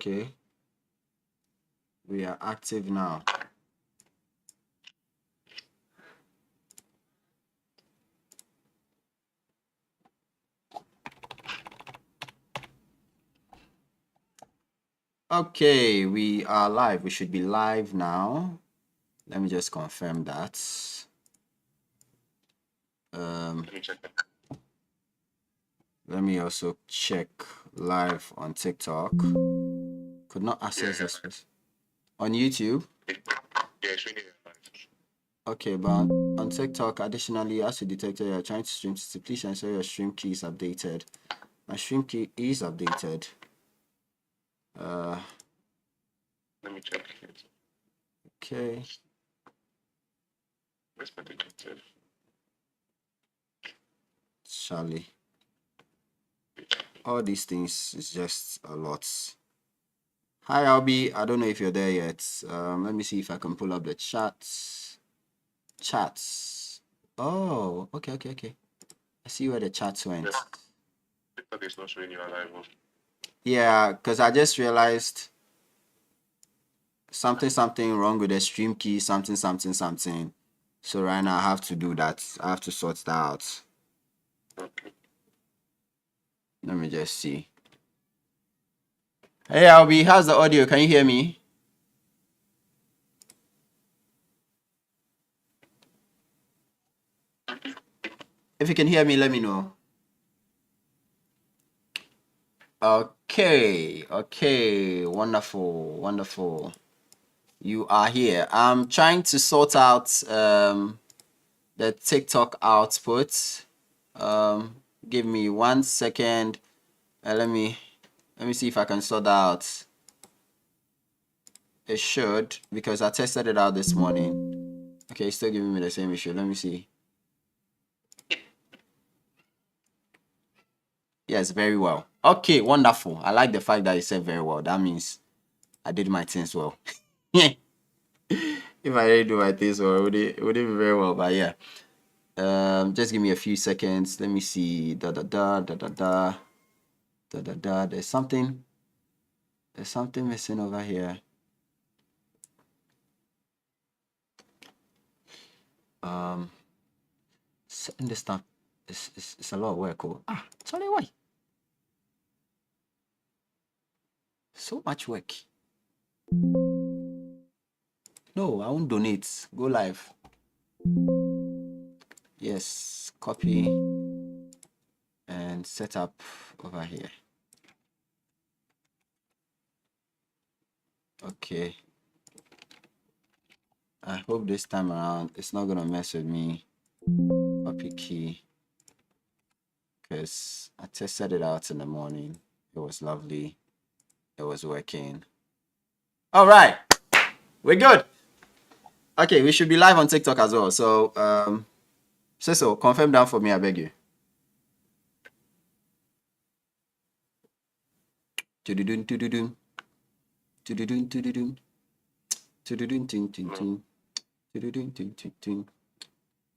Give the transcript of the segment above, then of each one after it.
Okay. We are active now. Okay, we are live. We should be live now. Let me just confirm that. Let me also check live on TikTok. Could not access this on YouTube. Yeah, it's really live. Okay, but on TikTok, additionally, as you detected, you're trying to stream, please ensure your stream key is updated. My stream key is updated. Let me check it. Okay. Where's my detective? Charlie. All these things is just a lot. Hi, Albie. I don't know if you're there yet. Let me see if I can pull up the chats. Oh, okay. I see where the chats went. TikTok is not showing you alive. Yeah, because I just realized something wrong with the stream key, something. So right now I have to do that. I have to sort that out. Okay. Let me just see. Hey, Albie, how's the audio? Can you hear me? If you can hear me, let me know. Okay, wonderful. You are here. I'm trying to sort out the TikTok output. Give me 1 second. Let me see if I can sort that out. It should, because I tested it out this morning. Okay, it's still giving me the same issue. Let me see. Yes, very well. Okay, wonderful. I like the fact that you said very well. That means I did my things well. If I didn't do my things well, it would be very well. But yeah. Just give me a few seconds. Let me see. There's something missing over here. Setting this stuff is a lot of work. Oh, Charlie, why? So much work. No, I won't donate. Go live. Yes, copy and set up over here. Okay. I hope this time around it's not gonna mess with me. Copy key. Because I tested it out in the morning. It was lovely. It was working. All right. We're good. Okay, we should be live on TikTok as well. So, so confirm down for me, I beg you. Tududun, tududun. Tududun, tududun. Tududun, tin, tin, tin. Tududun, tin, tin, tin.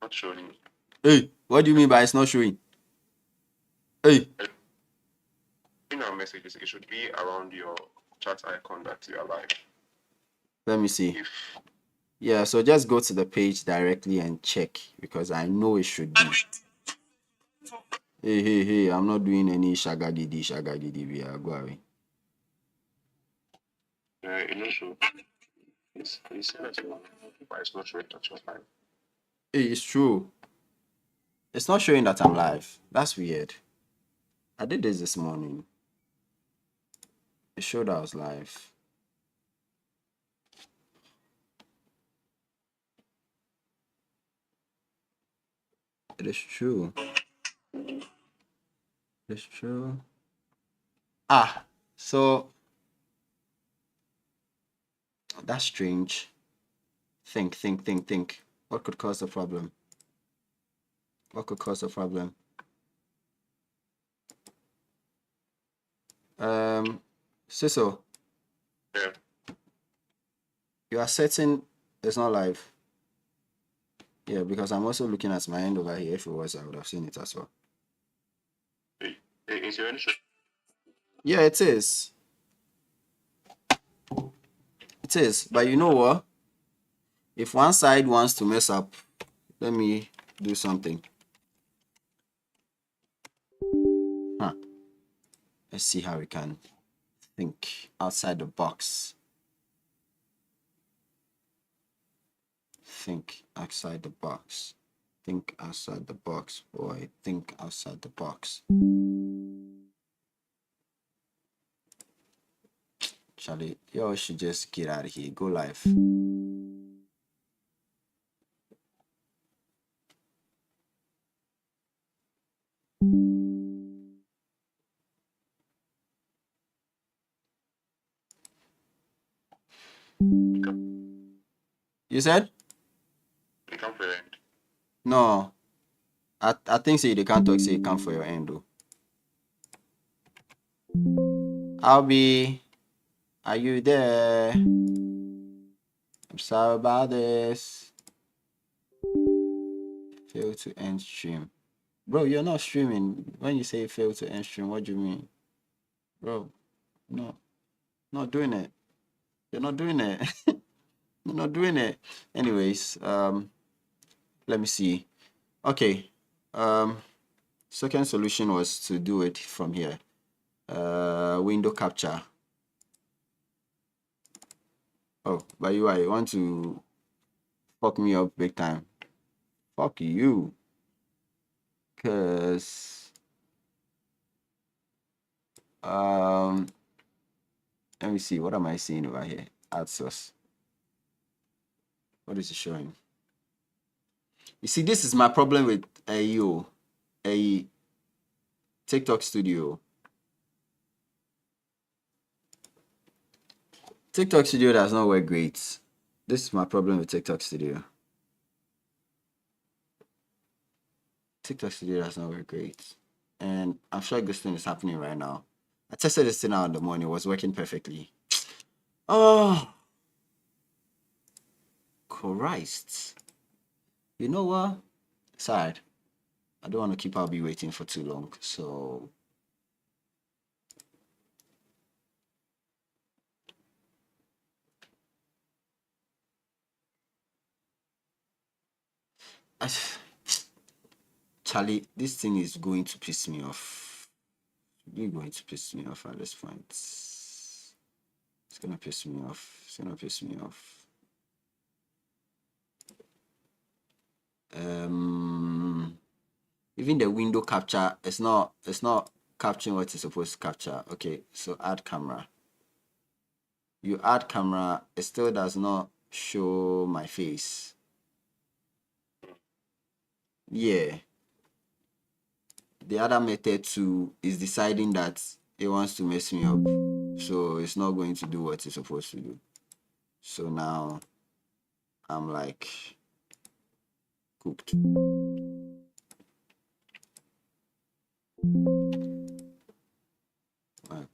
Not showing. Hey, what do you mean by it's not showing? Hey. In our messages, it should be around your chat icon that you are live. Let me see. Yeah, so just go to the page directly and check because I know it should be. Hey, I'm not doing any shagadidi. We are going. It not show. It's saying that you are live, but it's not showing that you're live. Hey, it's true. It's not showing that I'm live. That's weird. I did this morning. It showed I was live. It is true. It's true. So that's strange. Think. What could cause the problem? Siso, Yeah. you are certain it's not live? Yeah, because I'm also looking at my end over here. If it was, I would have seen it as well. Is your end showing? Yeah, it is. It is, but you know what? If one side wants to mess up, let me do something. Huh. Let's see how we can think outside the box. Think outside the box. Think outside the box, boy. Think outside the box. Charlie, y'all should just get out of here. Go live. You said? They come for your end. No. I think say they can't talk, say come for your end though. I'll be. Are you there? I'm sorry about this. Fail to end stream. Bro, you're not streaming. When you say fail to end stream, what do you mean? Bro, no. Not doing it. You're not doing it. You're not doing it. Anyways, let me see. Okay. Second solution was to do it from here. Window capture. Oh, by the way, you want to fuck me up big time? Fuck you. Cause let me see, what am I seeing over here? Add source. What is it showing? You see, this is my problem with a TikTok Studio. TikTok Studio does not work great. This is my problem with TikTok Studio. TikTok Studio does not work great. And I'm sure this thing is happening right now. I tested this thing out in the morning. It was working perfectly. Oh, Christ. You know what? Sorry. I don't want to keep Albie waiting for too long. So Charlie, this thing is going to piss me off. You're going to piss me off at this point. It's gonna piss me off. It's gonna piss me off. Even the window capture, it's not capturing what it's supposed to capture. Okay, so add camera. You add camera, it still does not show my face. Yeah. The other method too is deciding that it wants to mess me up. So it's not going to do what it's supposed to do. So now I'm like cooked.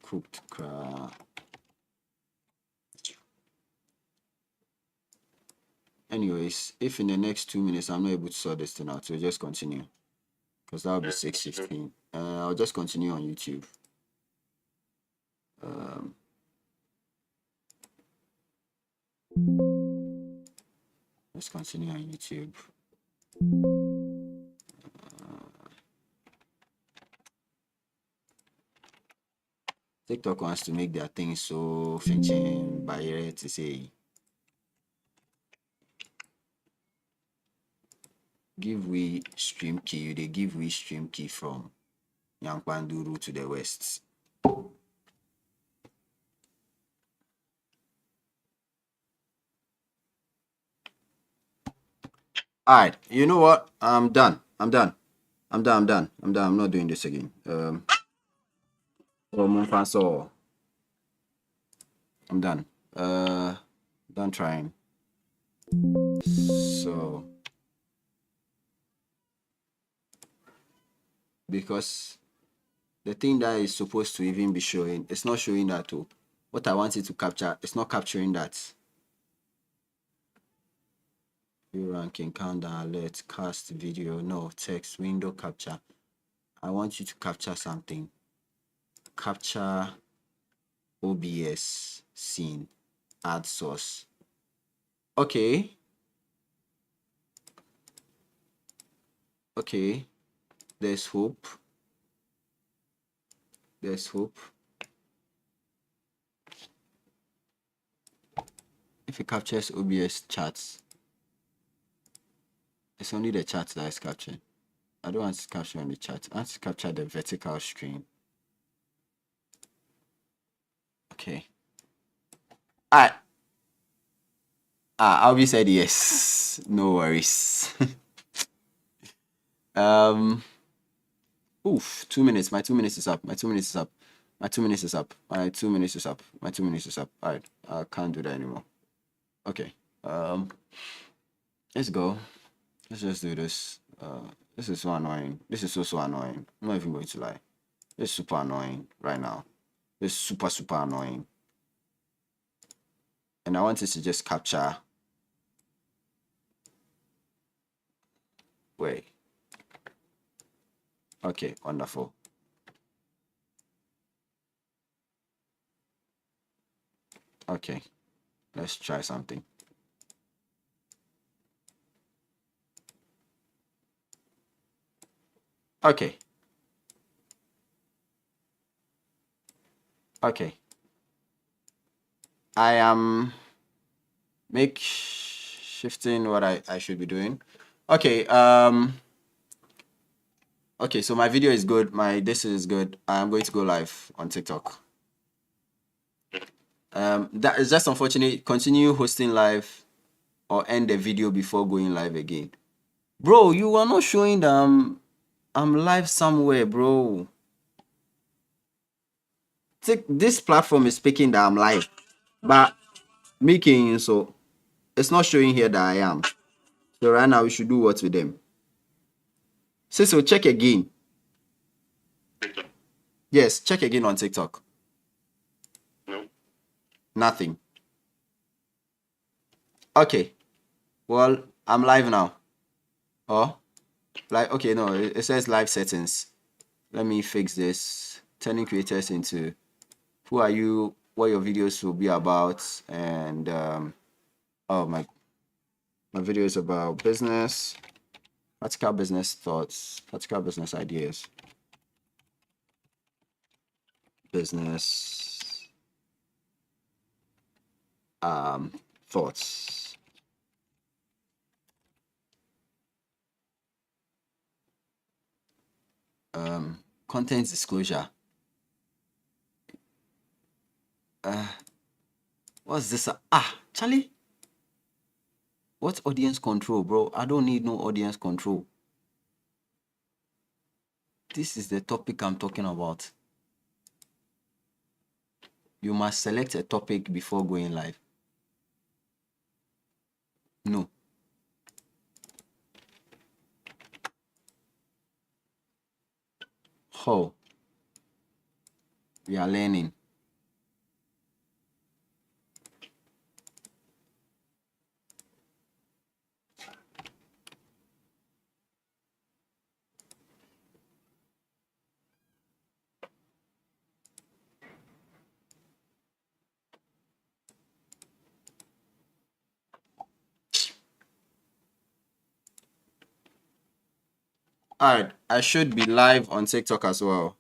Cooked crap. Anyways, if in the next 2 minutes I'm not able to sort this thing out, so just continue. Because that'll be 6:15. I'll just continue on YouTube. Let's continue on YouTube. TikTok wants to make their thing so finching by to say give we stream key. They give we stream key from Yankpanduru to the west. Alright, you know what? I'm done. I'm not doing this again. I'm done. Done trying. So because the thing that is supposed to even be showing, it's not showing that too. What I want it to capture, it's not capturing that. View ranking, countdown, alert, cast video, no, text, window capture. I want you to capture something. Capture OBS scene. Add source. Okay. Okay. There's hope. There's hope. If it captures OBS charts, it's only the chart that is capturing. I don't want to capture on the chart. I want to capture the vertical screen. Okay. Alright. Albie said yes. No worries. Oof, 2 minutes. My 2 minutes is up. My 2 minutes is up. My 2 minutes is up. My 2 minutes is up. My 2 minutes is up. Alright. I can't do that anymore. Okay. Let's go. Let's just do this. This is so annoying. This is so annoying. I'm not even going to lie. It's super annoying right now. It's super annoying. And I wanted to just capture. Wait. Okay, wonderful. Okay, let's try something. Okay. Okay. I am shifting what I should be doing. Okay, okay, so my video is good. This is good. I am going to go live on TikTok. That is just unfortunate. Continue hosting live or end the video before going live again. Bro, you are not showing them. I'm live somewhere, bro. This platform is speaking that I'm live, but making so it's not showing here that I am. So right now we should do what with them. So check again. Yes, check again on TikTok. No. Nothing. Okay. Well, I'm live now. Oh, like okay, no, it says live settings. Let me fix this. Turning creators into who are you, what your videos will be about, and oh my video is about business, practical business thoughts, practical business ideas, business thoughts. Content disclosure. What's this? Charlie. What's audience control, bro? I don't need no audience control. This is the topic I'm talking about. You must select a topic before going live. No. How? We are learning. Alright, I should be live on TikTok as well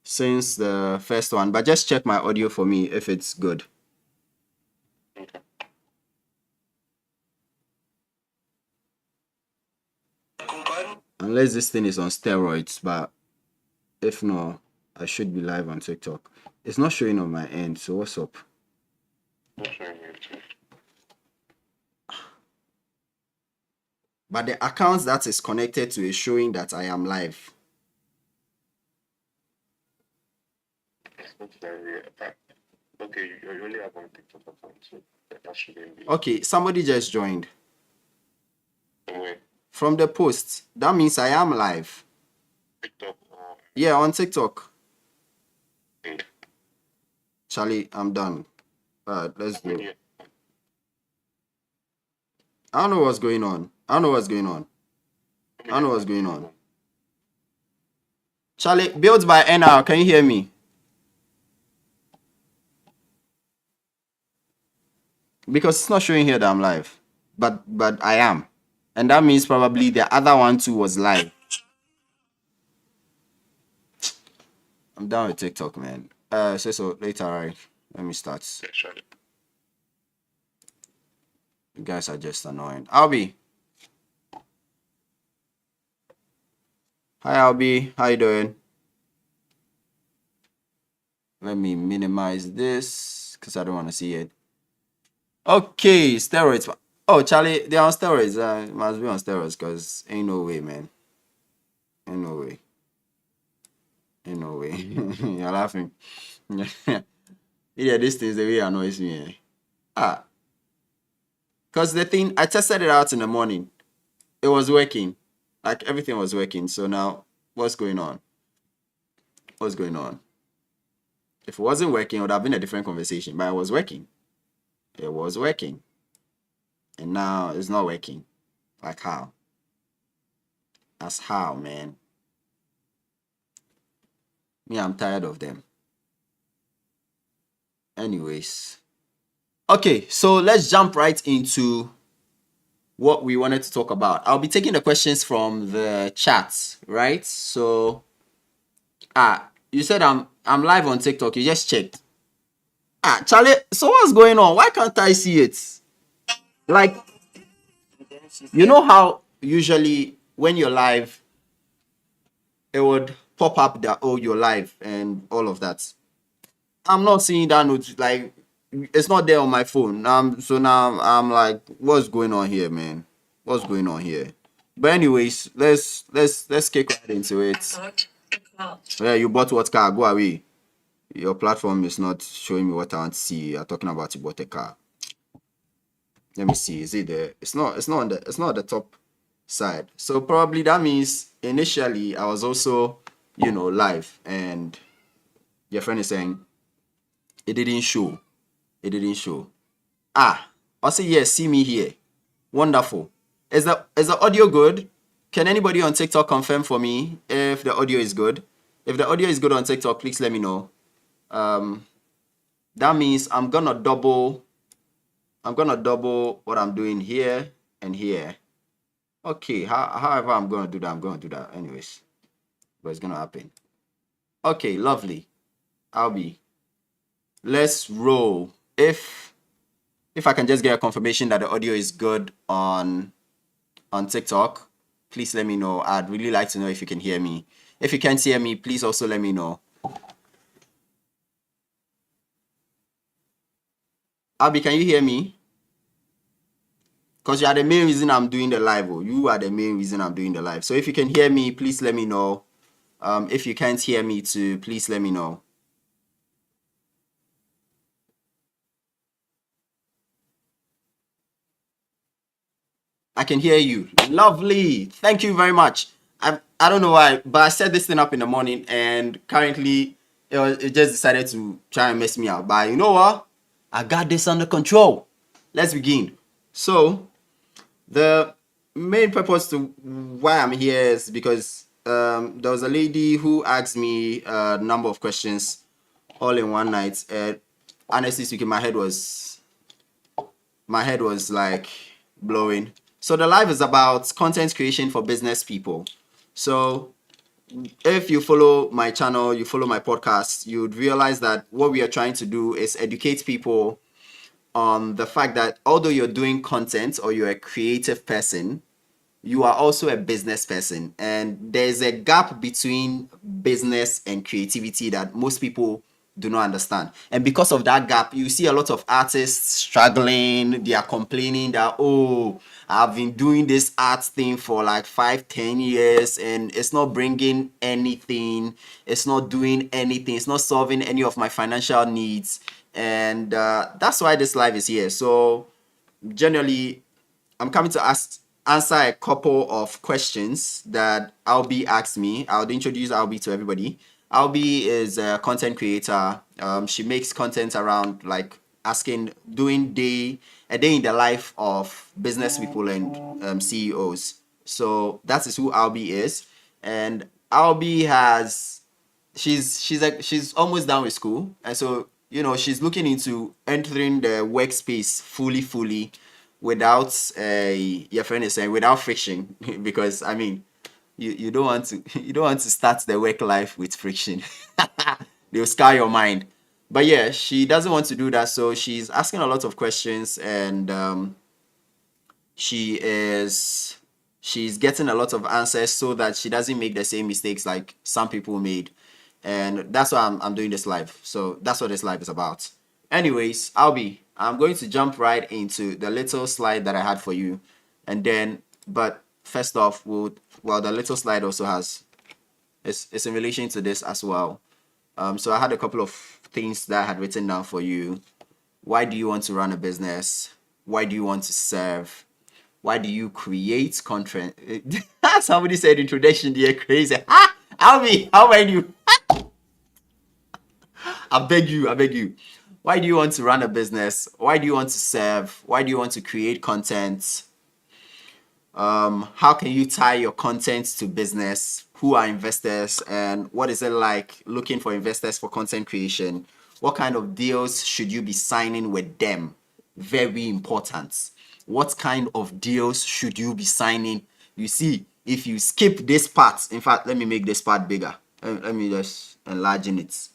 since the first one, but just check my audio for me if it's good. Okay. Unless this thing is on steroids, but if not, I should be live on TikTok. It's not showing on my end, so what's up? Not showing you too. But the account that is connected to is showing that I am live. It's not very okay, you only have one TikTok account, so that shouldn't be. Okay, somebody just joined. Anyway, From the post, that means I am live. TikTok or Yeah, on TikTok. okay. Charlie, I'm done. Alright, let's go. Yeah. I don't know what's going on. I don't know what's going on. I don't know what's going on. Charlie, built by NR, can you hear me? because it's not showing here that I'm live, but I am, and that means probably the other one too was live. I'm done with TikTok, man. Say so later, right? Let me start. Yeah, sure. You guys are just annoying. Albie, hi Albie, how you doing? Let me minimize this because I don't want to see it. Okay, steroids. Oh, Charlie, they're on steroids. Must be on steroids because ain't no way, man. Ain't no way. Ain't no way. You're laughing. Yeah, this thing's the way it annoys me. Ah, because the thing, I tested it out in the morning. It was working. Like everything was working. So now, what's going on? What's going on? If it wasn't working, it would have been a different conversation. But it was working. It was working. And now it's not working. Like how? That's how, man. Me, I'm tired of them. Anyways. Okay, so let's jump right into what we wanted to talk about. I'll be taking the questions from the chat, right? So you said I'm live on TikTok. You just checked. Charlie, so what's going on? Why can't I see it? Like, you know how usually when you're live, it would pop up that oh you're live and all of that. I'm not seeing that note. Like, it's not there on my phone. So now I'm like, what's going on here, man? What's going on here? But anyways, let's kick right into it. Yeah, you bought what car? Go away. Your platform is not showing me what I want to see. You're talking about you bought a car. Let me see. Is it there? It's not on the top side. So probably that means initially I was also, live, and your friend is saying it didn't show. It didn't show. I'll say yes, see me here. Wonderful. Is the audio good? Can anybody on TikTok confirm for me if the audio is good? If the audio is good on TikTok, please let me know. That means I'm gonna double what I'm doing here and here. Okay, however I'm gonna do that anyways. But it's gonna happen. Okay, lovely. Let's roll. If I can just get a confirmation that the audio is good on TikTok, please let me know. I'd really like to know if you can hear me. If you can't hear me, please also let me know. Albie, can you hear me? Because you are the main reason I'm doing the live. You are the main reason I'm doing the live. So if you can hear me, please let me know. If you can't hear me too, please let me know. I can hear you. Lovely. Thank you very much. I don't know why, but I set this thing up in the morning, and currently it just decided to try and mess me out. But you know what? I got this under control. Let's begin. So the main purpose to why I'm here is because there was a lady who asked me a number of questions all in one night, and honestly speaking, my head was like blowing. So the live is about content creation for business people. So if you follow my channel, you follow my podcast, you'd realize that what we are trying to do is educate people on the fact that although you're doing content or you're a creative person, you are also a business person. And there's a gap between business and creativity that most people do not understand. And because of that gap, you see a lot of artists struggling. They are complaining that, oh, I've been doing this art thing for like 5-10 years and it's not bringing anything. It's not doing anything. It's not solving any of my financial needs. And that's why this live is here. So generally, I'm coming to answer a couple of questions that Albie asked me. I'll introduce Albie to everybody. Albie is a content creator. She makes content around like doing a day in the life of business people and CEOs. So that is who Albie is. And Albie she's almost done with school, and so she's looking into entering the workspace fully without your friend is saying without friction because I mean you don't want to you don't want to start the work life with friction. They'll scar your mind. But yeah, she doesn't want to do that, so she's asking a lot of questions, and she is she's getting a lot of answers so that she doesn't make the same mistakes like some people made. And that's why I'm doing this live. So that's what this live is about. Anyways, I'm going to jump right into the little slide that I had for you. And then, but first off, the little slide also has, it's in relation to this as well. So I had a couple of things that I had written down for you. Why do you want to run a business? Why do you want to serve? Why do you create content? Somebody said introduction, they're crazy. Albie, how are you? I beg you. Why do you want to run a business? Why do you want to serve? Why do you want to create content? How can you tie your content to business? Who are investors? And what is it like looking for investors for content creation? What kind of deals should you be signing with them? Very important. What kind of deals should you be signing? You see, if you skip this part, in fact, let me make this part bigger. Let me just enlarge it.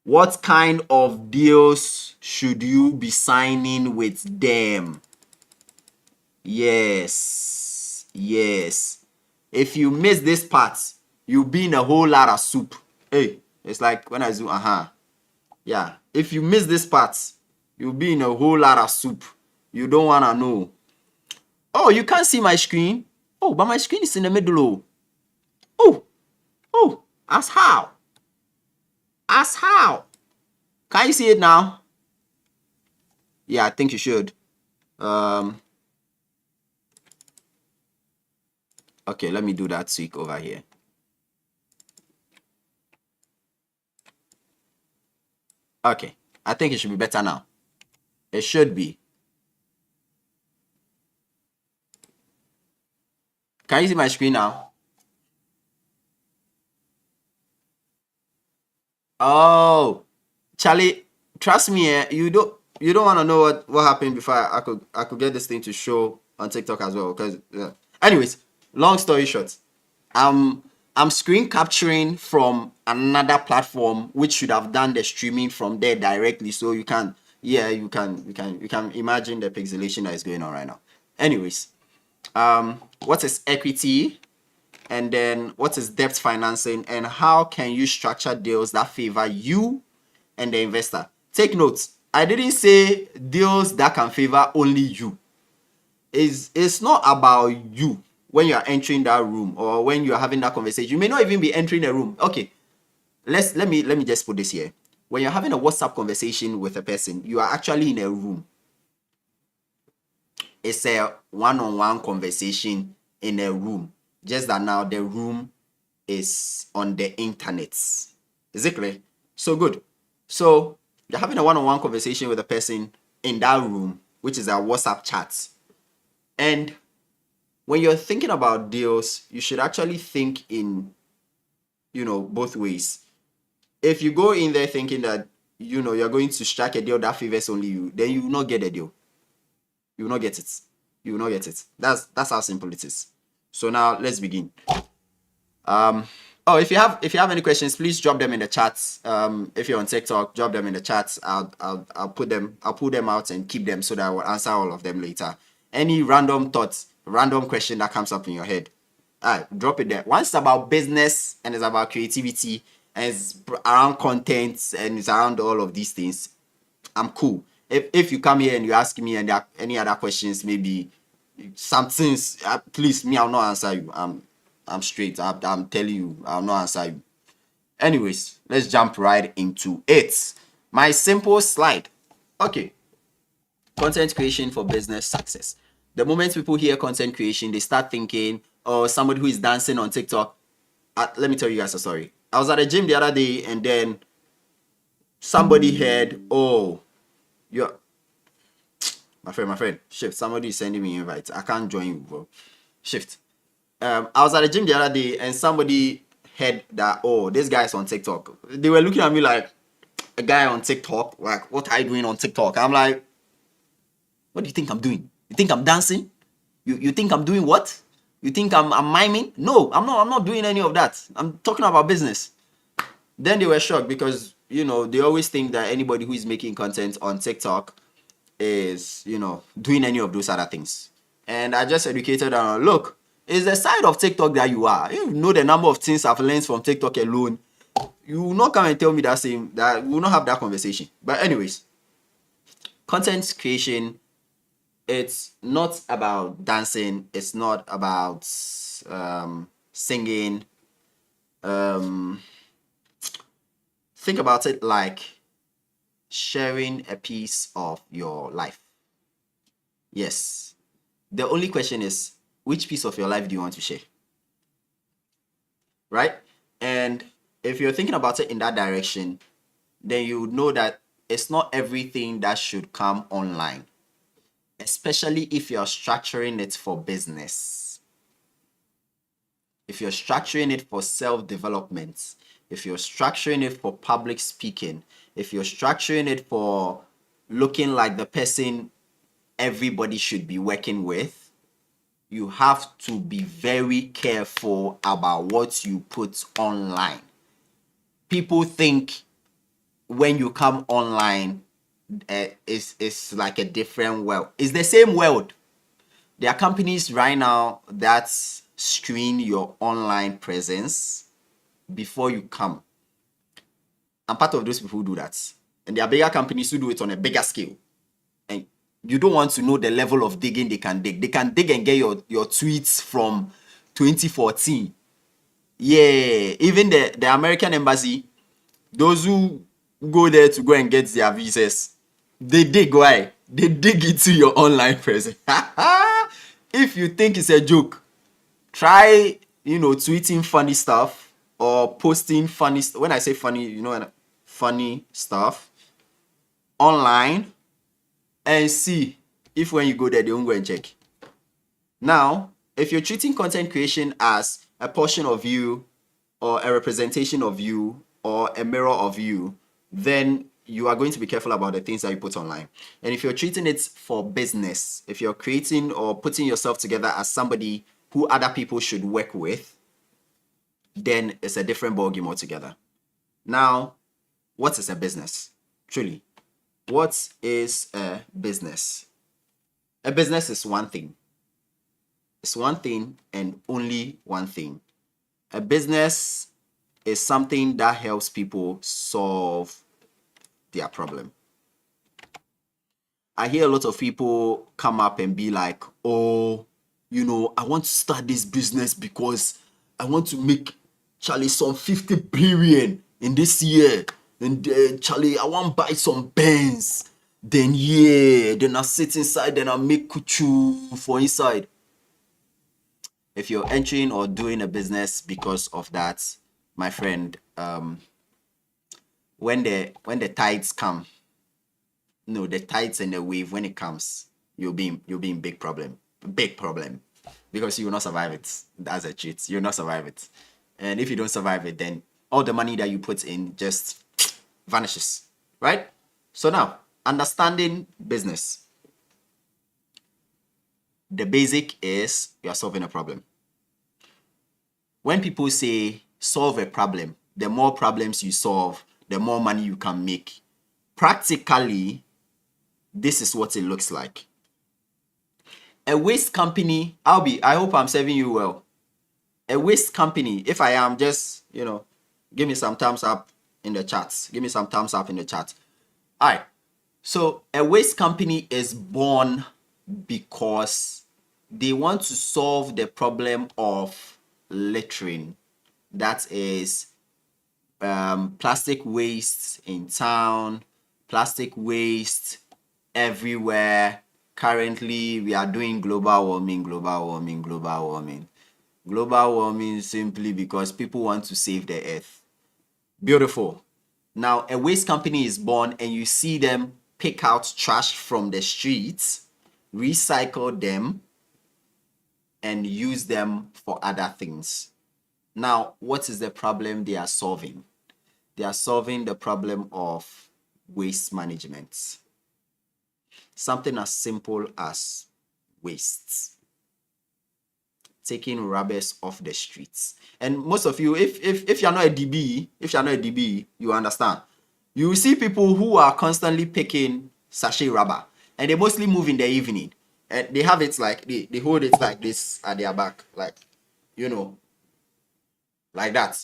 What kind of deals should you be signing with them? Yes. If you miss this part, you'll be in a whole lot of soup. Hey, it's like when I do, yeah. If you miss this part, you'll be in a whole lot of soup. You don't want to know. Oh, you can't see my screen? Oh, but my screen is in the middle. Oh, as how? Can you see it now? Yeah, I think you should. Okay, let me do that tweak over here. Okay, I think it should be better now. It should be. Can you see my screen now? Oh, Charlie, trust me, you don't want to know what happened before I could get this thing to show on TikTok as well. Because anyways, long story short, I'm screen capturing from another platform which should have done the streaming from there directly. So you can imagine the pixelation that is going on right now. Anyways, what is equity? And then what is debt financing, and how can you structure deals that favor you and the investor? Take notes, I didn't say deals that can favor only you. It's not about you when you are entering that room or when you are having that conversation. You may not even be entering a room. Okay, let me just put this here. When you're having a WhatsApp conversation with a person, you are actually in a room. It's a one-on-one conversation in a room. Just that now the room is on the internet. Is it clear? So good. So you're having a one-on-one conversation with a person in that room, which is a WhatsApp chat. And when you're thinking about deals, you should actually think in, both ways. If you go in there thinking that, you're going to strike a deal that favors only you, then you will not get a deal. You will not get it. You will not get it. That's how simple it is. So now let's begin. If you have any questions, please drop them in the chat. If you're on TikTok, drop them in the chat. I'll pull them out and keep them so that I will answer all of them later. Any random thoughts, random question that comes up in your head, drop it there. Once it's about business and it's about creativity and it's around content and it's around all of these things, I'm cool. If you come here and you ask me and there are any other questions, maybe some things, please, me, I'll not answer you. I'm straight. I'm telling you, I'll not answer you. Anyways, let's jump right into it. My simple slide. Okay. Content creation for business success. The moment people hear content creation, they start thinking, oh, somebody who is dancing on TikTok. Let me tell you guys a story. I was at a gym the other day and then somebody heard, oh, you're my friend, shift. Somebody is sending me invite. I can't join you, bro. Shift. I was at the gym the other day and somebody heard that, oh, this guy is on TikTok. They were looking at me like, a guy on TikTok, like, what are you doing on TikTok? I'm like, what do you think I'm doing? You think I'm dancing? You think I'm doing what? You think I'm miming? No, I'm not doing any of that. I'm talking about business. Then they were shocked because, they always think that anybody who is making content on TikTok is, doing any of those other things. And I just educated them, look, it's the side of TikTok that you are. You know the number of things I've learned from TikTok alone. You will not come and tell me that we will not have that conversation. But anyways, content creation, it's not about dancing, it's not about singing. Think about it like sharing a piece of your life. Yes. The only question is, which piece of your life do you want to share? Right? And if you're thinking about it in that direction, then you would know that it's not everything that should come online, especially if you're structuring it for business. If you're structuring it for self-development, if you're structuring it for public speaking, if you're structuring it for looking like the person everybody should be working with, you have to be very careful about what you put online. People think when you come online, it's like a different world. It's the same world. There are companies right now that screen your online presence before you come. I'm part of those people who do that. And there are bigger companies who do it on a bigger scale. And you don't want to know the level of digging they can dig. They can dig and get your tweets from 2014. Yeah, even the American embassy, those who go there to go and get their visas, they dig. Why? They dig into your online presence. If you think it's a joke, try, tweeting funny stuff or posting funny when I say funny, funny stuff online, and see if when you go there, they won't go and check. Now, if you're treating content creation as a portion of you or a representation of you or a mirror of you, then you are going to be careful about the things that you put online. And if you're treating it for business, if you're creating or putting yourself together as somebody who other people should work with, then it's a different ballgame altogether. Now, what is a business? Truly, what is a business? A business is one thing. It's one thing and only one thing. A business is something that helps people solve their problem. I hear a lot of people come up and be like, oh, I want to start this business because I want to make Charlie some 50 billion in this year. And Charlie, I want to buy some Benz. Then I sit inside, then I make kuchu for inside. If you're entering or doing a business because of that, my friend, when the tides come, the tides and the wave, when it comes, you'll be in big problem, because you will not survive it. That's a cheat. You'll not survive it, and if you don't survive it, then all the money that you put in just vanishes, right? So now, understanding business. The basic is you are solving a problem. When people say solve a problem, the more problems you solve, the more money you can make. Practically, this is what it looks like. A waste company, I hope I'm serving you well. A waste company, if I am, just, give me some thumbs up in the chat. Give me some thumbs up in the chat. All right. So a waste company is born because they want to solve the problem of littering. That is plastic waste in town, plastic waste everywhere. Currently, we are doing global warming simply because people want to save the earth. Beautiful. Now, a waste company is born and you see them pick out trash from the streets, recycle them, and use them for other things. Now, what is the problem they are solving? They are solving the problem of waste management. Something as simple as waste. Taking rubbish off the streets. And most of you, if you're not a DB, you understand. You see people who are constantly picking sachet rubber, and they mostly move in the evening. And they have it like they hold it like this at their back, like, you know, like that.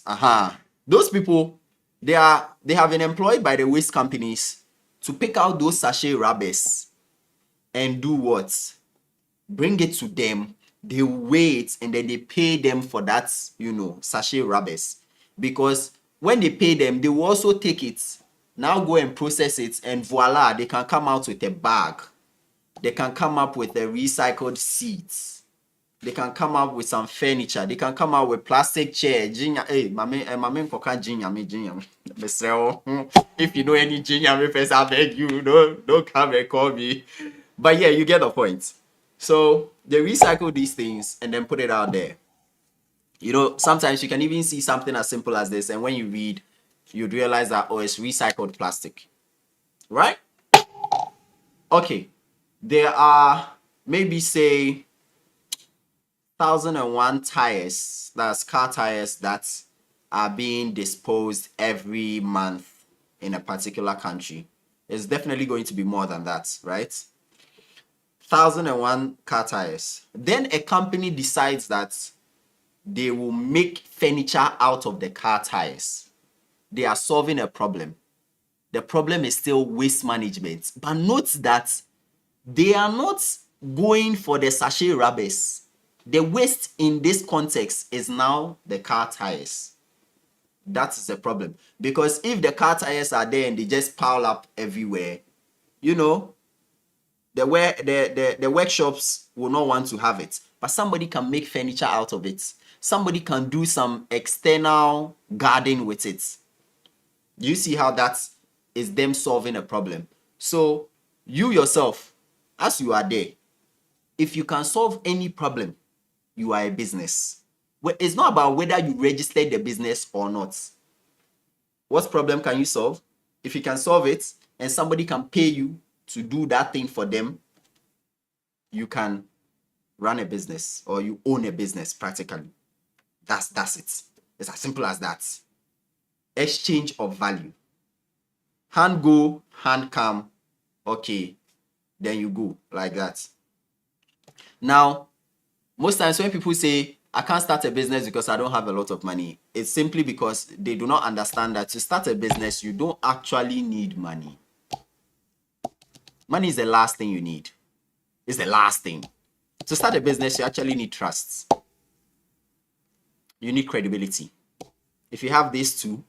Those people, they have been employed by the waste companies to pick out those sachet rubbers and do what? Bring it to them. They weigh it and then they pay them for that, sachet rubbers. Because when they pay them, they will also take it, now go and process it, and voila, they can come out with a bag. They can come up with a recycled seats. They can come up with some furniture. They can come out with plastic chair. If you know any ginger first, I beg you, don't come and call me. But yeah, you get the point. So they recycle these things and then put it out there. Sometimes you can even see something as simple as this, and when you read, you'd realize that, it's recycled plastic. Right? Okay. There are maybe, say, 1,001 tires, that's car tires, that are being disposed every month in a particular country. It's definitely going to be more than that, right? 1,001 car tires. Then a company decides that they will make furniture out of the car tires. They are solving a problem. The problem is still waste management. But note that they are not going for the sachet rubbers. The waste in this context is now the car tires. That's the problem. Because if the car tires are there and they just pile up everywhere, the workshops will not want to have it. But somebody can make furniture out of it. Somebody can do some external garden with it. You see how that is them solving a problem. So you yourself, as you are there, if you can solve any problem, you are a business. It's not about whether you registered the business or not. What problem can you solve? If you can solve it and somebody can pay you to do that thing for them, you can run a business, or you own a business practically. That's it. It's as simple as that. Exchange of value. Hand go, hand come. Okay, then you go like that. Now, most times when people say, I can't start a business because I don't have a lot of money, it's simply because they do not understand that to start a business, you don't actually need money. Money is the last thing you need. It's the last thing. To start a business, you actually need trust. You need credibility. If you have these two,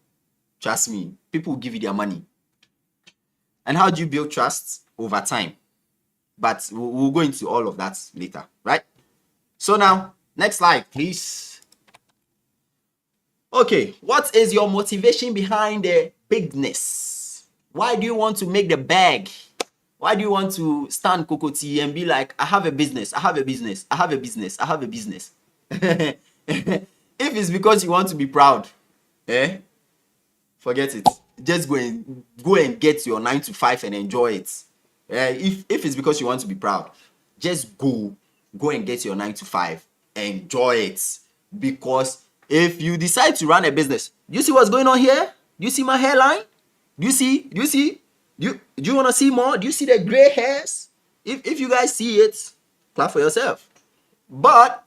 trust me, people will give you their money. And how do you build trust? Over time. But we'll go into all of that later, right? So now, next slide, please. Okay, what is your motivation behind the business? Why do you want to make the bag? Why do you want to stand Kokoti and be like, I have a business, I have a business, I have a business, I have a business? If it's because you want to be proud, forget it. Just go and get your 9 to 5 and enjoy it. If it's because you want to be proud, just go and get your 9 to 5, enjoy it. Because if you decide to run a business, you see what's going on here? Do you see my hairline? Do you see? Do you want to see more? Do you see the gray hairs? If you guys see it, clap for yourself. But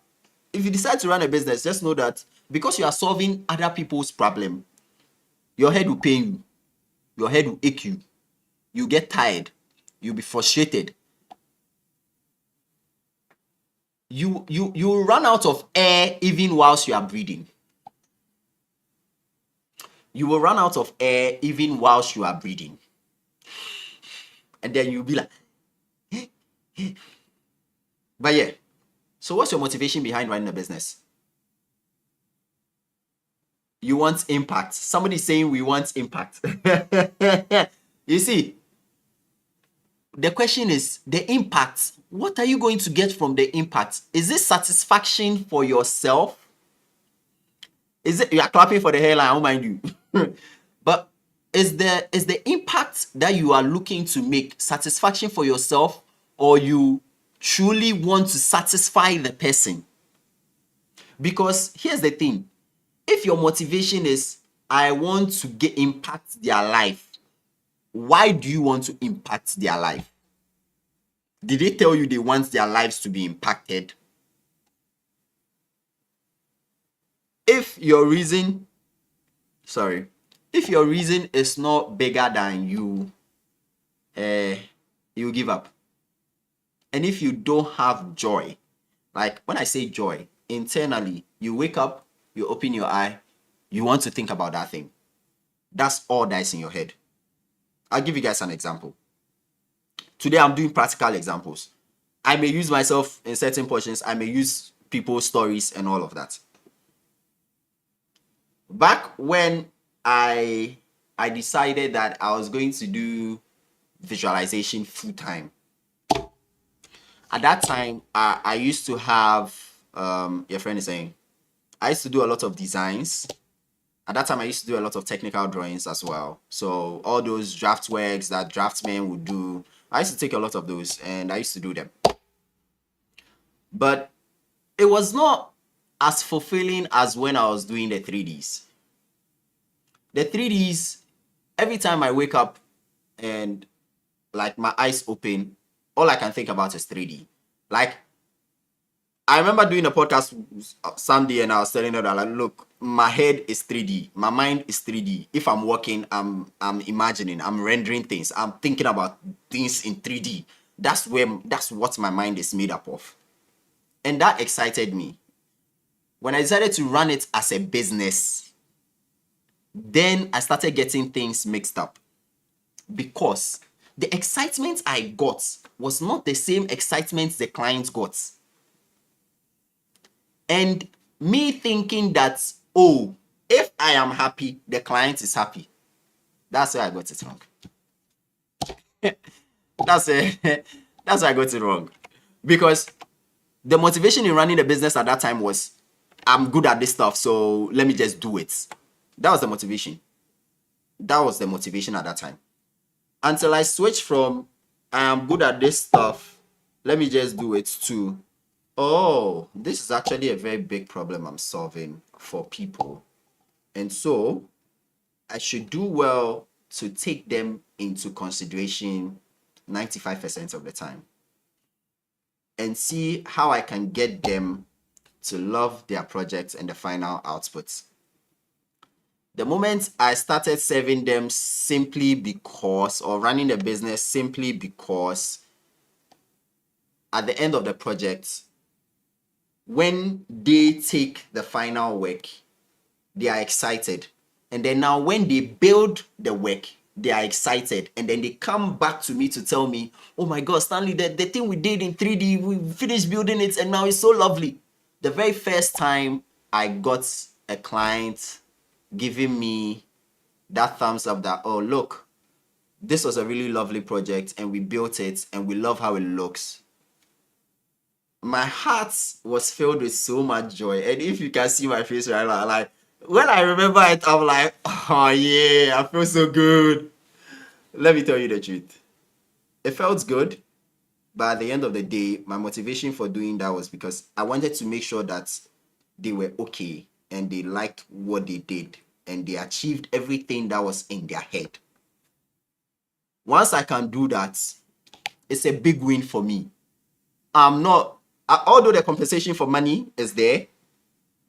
if you decide to run a business, just know that because you are solving other people's problem, your head will pain you. Your head will ache you. You get tired. You'll be frustrated. You will run out of air even whilst you are breathing. You will run out of air even whilst you are breathing. And then you'll be like, but yeah. So what's your motivation behind running a business? You want impact. Somebody's saying we want impact. You see, the question is the impact. What are you going to get from the impact? Is this satisfaction for yourself? Is it, you are clapping for the hairline, I don't mind you. But is the impact that you are looking to make satisfaction for yourself, or you truly want to satisfy the person? Because here's the thing, if your motivation is I want to get impact their life, why do you want to impact their life? Did they tell you they want their lives to be impacted? If your reason, sorry, if your reason is not bigger than you, you give up. And if you don't have joy, like when I say joy, internally, you wake up, you open your eye, you want to think about that thing. That's all that's in your head. I'll give you guys an example. Today I'm doing practical examples. I may use myself in certain portions, I may use people's stories and all of that. Back when I decided that I was going to do visualization full time, at that time I used to have your friend is saying I used to do a lot of designs. At that time I used to do a lot of technical drawings as well. So all those draft works that draftsmen would do, I used to take a lot of those and I used to do them. But it was not as fulfilling as when I was doing the 3Ds. The 3Ds, every time I wake up and like my eyes open, all I can think about is 3D. Like, I remember doing a podcast Sunday and I was telling her that, like, look, my head is 3D, my mind is 3D. If I'm working, I'm imagining, I'm rendering things, I'm thinking about things in 3D. That's what my mind is made up of. And that excited me. When I decided to run it as a business, then I started getting things mixed up, because the excitement I got was not the same excitement the clients got. And me thinking that, oh, if I am happy, the client is happy. That's where I got it wrong. That's where I got it wrong. Because the motivation in running the business at that time was, I'm good at this stuff, so let me just do it. That was the motivation. That was the motivation at that time. Until I switched from, I am good at this stuff, let me just do it, to, oh, this is actually a very big problem I'm solving for people. And so I should do well to take them into consideration 95% of the time and see how I can get them to love their projects and the final outputs. The moment I started serving them simply because, or running the business simply because, at the end of the project, when they take the final work, they are excited. And then now when they build the work, they are excited. And then they come back to me to tell me, oh my God, Stanley, the thing we did in 3D, we finished building it and now it's so lovely. The very first time I got a client giving me that thumbs up that, oh, look, this was a really lovely project and we built it and we love how it looks, my heart was filled with so much joy. And if you can see my face right now, like, when I remember it, I'm like, oh yeah, I feel so good. Let me tell you the truth. It felt good, but at the end of the day, my motivation for doing that was because I wanted to make sure that they were okay and they liked what they did and they achieved everything that was in their head. Once I can do that, it's a big win for me. I'm not, although the compensation for money is there,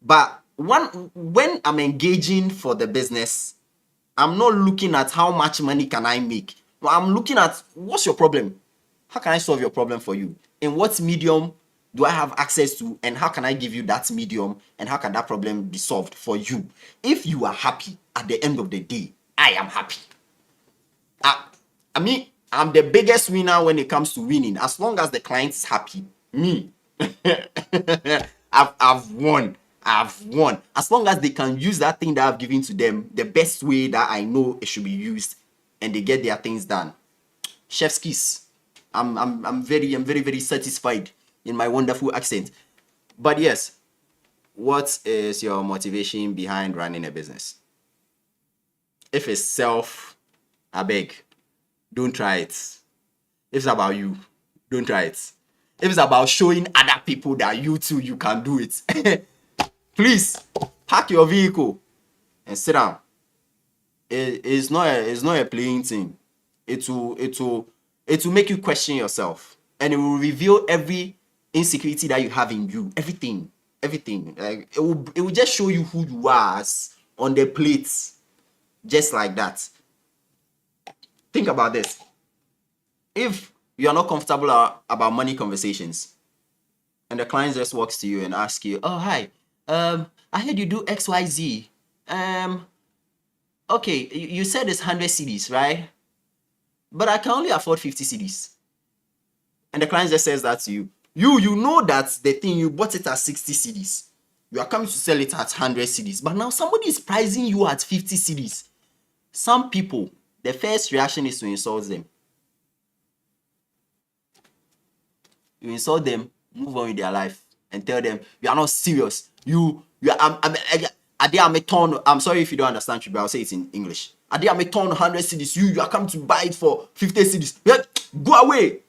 but when I'm engaging for the business, I'm not looking at how much money can I make. I'm looking at, what's your problem? How can I solve your problem for you? In what medium do I have access to, and how can I give you that medium, and how can that problem be solved for you? If you are happy at the end of the day, I am happy. I mean, I'm the biggest winner when it comes to winning. As long as the client is happy, me, I've won. I've won. As long as they can use that thing that I've given to them the best way that I know it should be used, and they get their things done, chef's kiss. I'm very, very satisfied in my wonderful accent. But yes, what is your motivation behind running a business? If it's self, I beg, don't try it. If it's about you, don't try it. If it's about showing other people that you too, you can do it, please park your vehicle and sit down. It's not a playing thing. It will make you question yourself, and it will reveal every insecurity that you have in you. Everything. Like it will just show you who you are as on the plates, just like that. Think about this. If you are not comfortable about money conversations, and the client just walks to you and asks you, "Oh, hi, I heard you do XYZ. Okay, you said it's 100 CDs, right? But I can only afford 50 CDs." And the client just says that to you. You know that the thing, you bought it at 60 CDs. You are coming to sell it at 100 CDs. But now somebody is pricing you at 50 CDs. Some people, the first reaction is to insult them. You insult them, move on with their life, and tell them you are not serious. I'm sorry if you don't understand, but I'll say it in English. I'm a ton 100 CDs. You are coming to buy it for 50 CDs. Yeah, go away.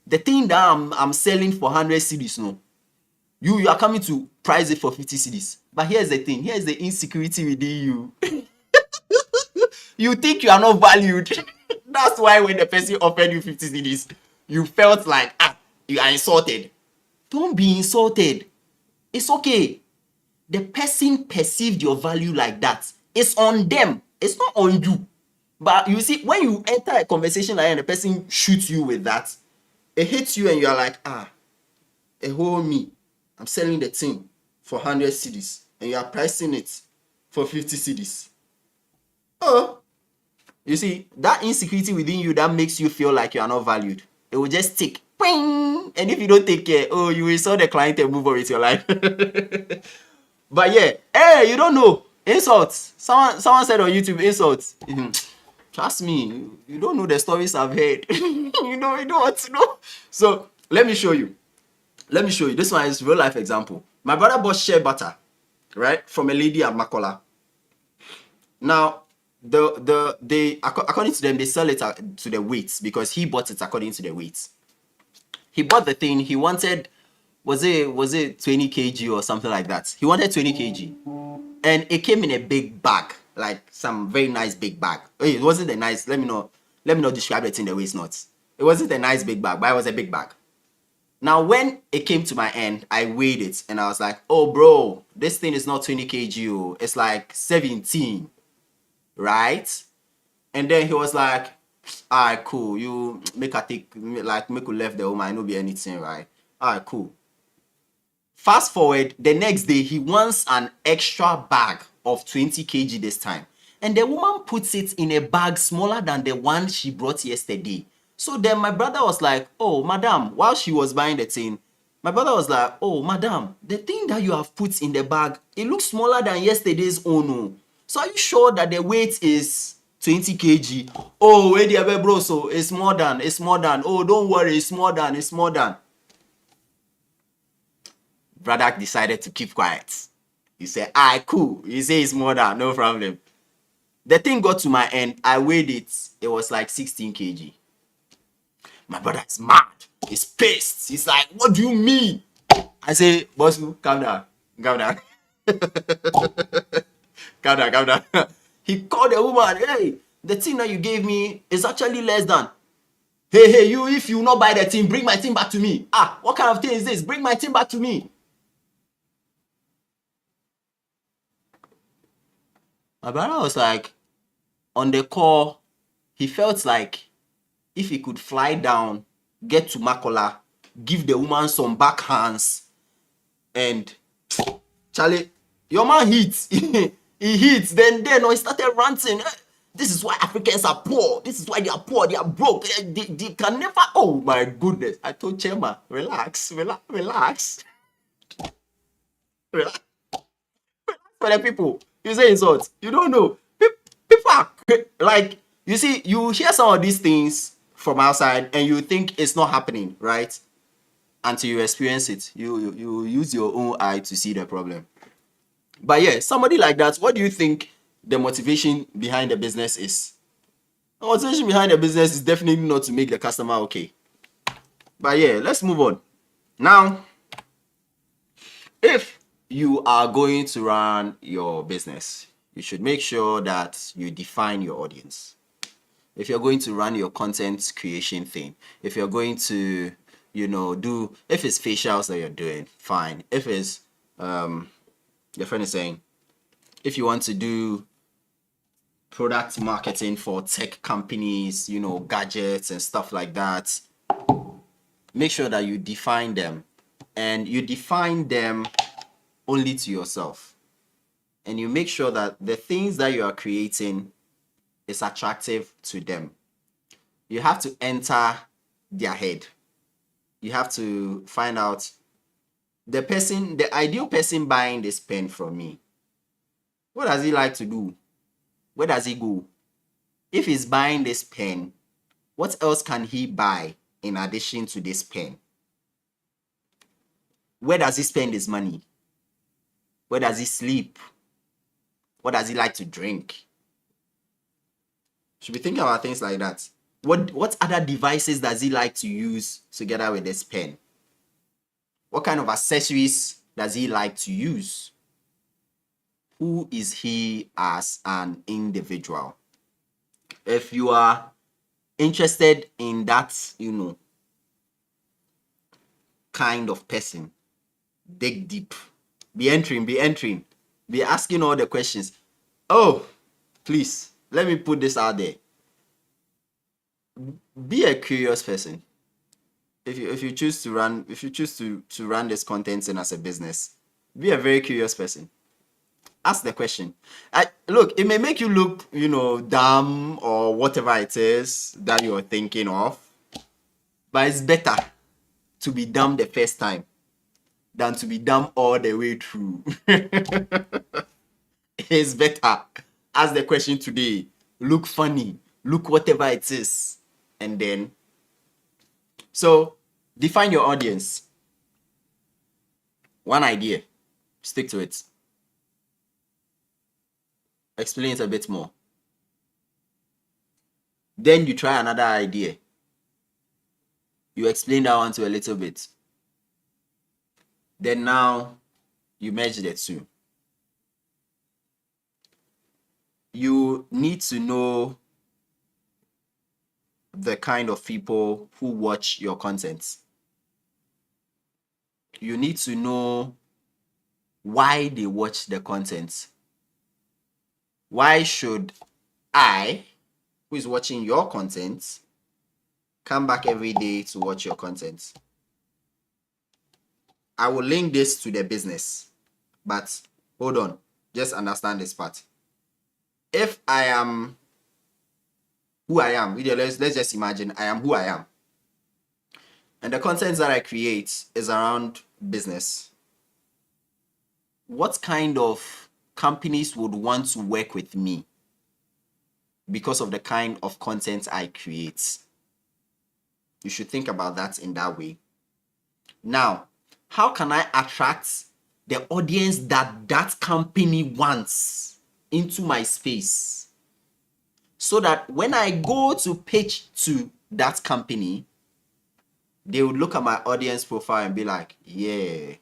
The thing that I'm selling for 100 CDs, no. You are coming to price it for 50 CDs. But here's the thing. Here's the insecurity within you. You think you are not valued. That's why when the person offered you 50 CDs, you felt like, you are insulted. Don't be insulted. It's okay. The person perceived your value like that. It's on them. It's not on you. But you see, when you enter a conversation like that and the person shoots you with that, it hits you and you are like, a whole me. I'm selling the thing for 100 CDs and you are pricing it for 50 CDs. Oh, you see, that insecurity within you that makes you feel like you are not valued, it will just tick. Ping! And if you don't take care, you will saw the client and move on with your life. But yeah, hey, you don't know. Insults. Someone said on YouTube, insults. Trust me, you don't know the stories I've heard. you don't want to know. So let me show you. This one is real life example. My brother bought shea butter, right, from a lady at Makola. Now, they according to them, they sell it to the weights because he bought it according to the weights. He bought the thing. He wanted, was it 20 kg or something like that? He wanted 20 kg, and it came in a big bag, like some very nice big bag. It wasn't a nice. Let me not describe it in the way it's not. It wasn't a nice big bag, but it was a big bag. Now, when it came to my end, I weighed it and I was like, "Oh, bro, this thing is not 20 kg. It's like 17, right?" And then he was like, "Alright, cool. You make you left the home. I know be anything, right? Alright, cool." Fast forward, the next day, he wants an extra bag of 20 kg this time. And the woman puts it in a bag smaller than the one she brought yesterday. So then my brother was like, "Oh, madam," while she was buying the thing, my brother was like, "Oh, madam, the thing that you have put in the bag, it looks smaller than yesterday's own. So are you sure that the weight is 20 kg? Oh, wait there, bro, so it's more than. Oh, don't worry, it's more than. Brother decided to keep quiet. He said, "Alright, cool." He said it's more than, no problem. The thing got to my end. I weighed it. It was like 16 kg. My brother is mad. He's pissed. He's like, "What do you mean?" I say, "Boss, calm down. Calm down." calm down. He called the woman. "Hey, the thing that you gave me is actually less than. Hey, you, if you not buy the thing, bring my thing back to me. What kind of thing is this? Bring my thing back to me." My brother was like, on the call, he felt like if he could fly down, get to Makola, give the woman some backhands, and Charlie, your man hits. He hits. Then he started ranting. This is why Africans are poor. This is why they are poor. They are broke. They can never. Oh my goodness! I told Chema, relax. For the people, you say insults. You don't know. People are like, you see, you hear some of these things from outside and you think it's not happening, right? Until you experience it. You use your own eye to see the problem. But yeah, somebody like that, what do you think the motivation behind the business is. The motivation behind the business is definitely not to make the customer okay. But yeah, let's move on. Now, if you are going to run your business, you should make sure that you define your audience. If you're going to run your content creation thing, if you're going to, do, if it's facials that you're doing, fine. If it's, your friend is saying, if you want to do product marketing for tech companies, gadgets and stuff like that, make sure that you define them, and you define them only to yourself. And you make sure that the things that you are creating is attractive to them. You have to enter their head. You have to find out the ideal person buying this pen from me. What does he like to do? Where does he go? If he's buying this pen, what else can he buy in addition to this pen? Where does he spend his money? Where does he sleep? What does he like to drink? Should be thinking about things like that. What other devices does he like to use together with this pen? What kind of accessories does he like to use? Who is he as an individual? If you are interested in that, kind of person, dig deep. Be entering. Be asking all the questions. Oh, please, let me put this out there. Be a curious person. If you choose to run this content in as a business, be a very curious person. Ask the question. Look, it may make you look, dumb or whatever it is that you're thinking of, but it's better to be dumb the first time than to be dumb all the way through. It's better. Ask the question today. Look funny. Look whatever it is. And then, so define your audience. One idea. Stick to it. Explain it a bit more. Then you try another idea. You explain that one to a little bit. Then now you merge the two. You need to know the kind of people who watch your content. You need to know why they watch the content. Why should I, who is watching your content, come back every day to watch your content? I will link this to the business, but hold on, just understand this part. If I am who I am, let's just imagine I am who I am, and the content that I create is around business. What kind of companies would want to work with me because of the kind of content I create? You should think about that in that way. Now, how can I attract the audience that company wants into my space, so that when I go to pitch to that company, they would look at my audience profile and be like, yeah,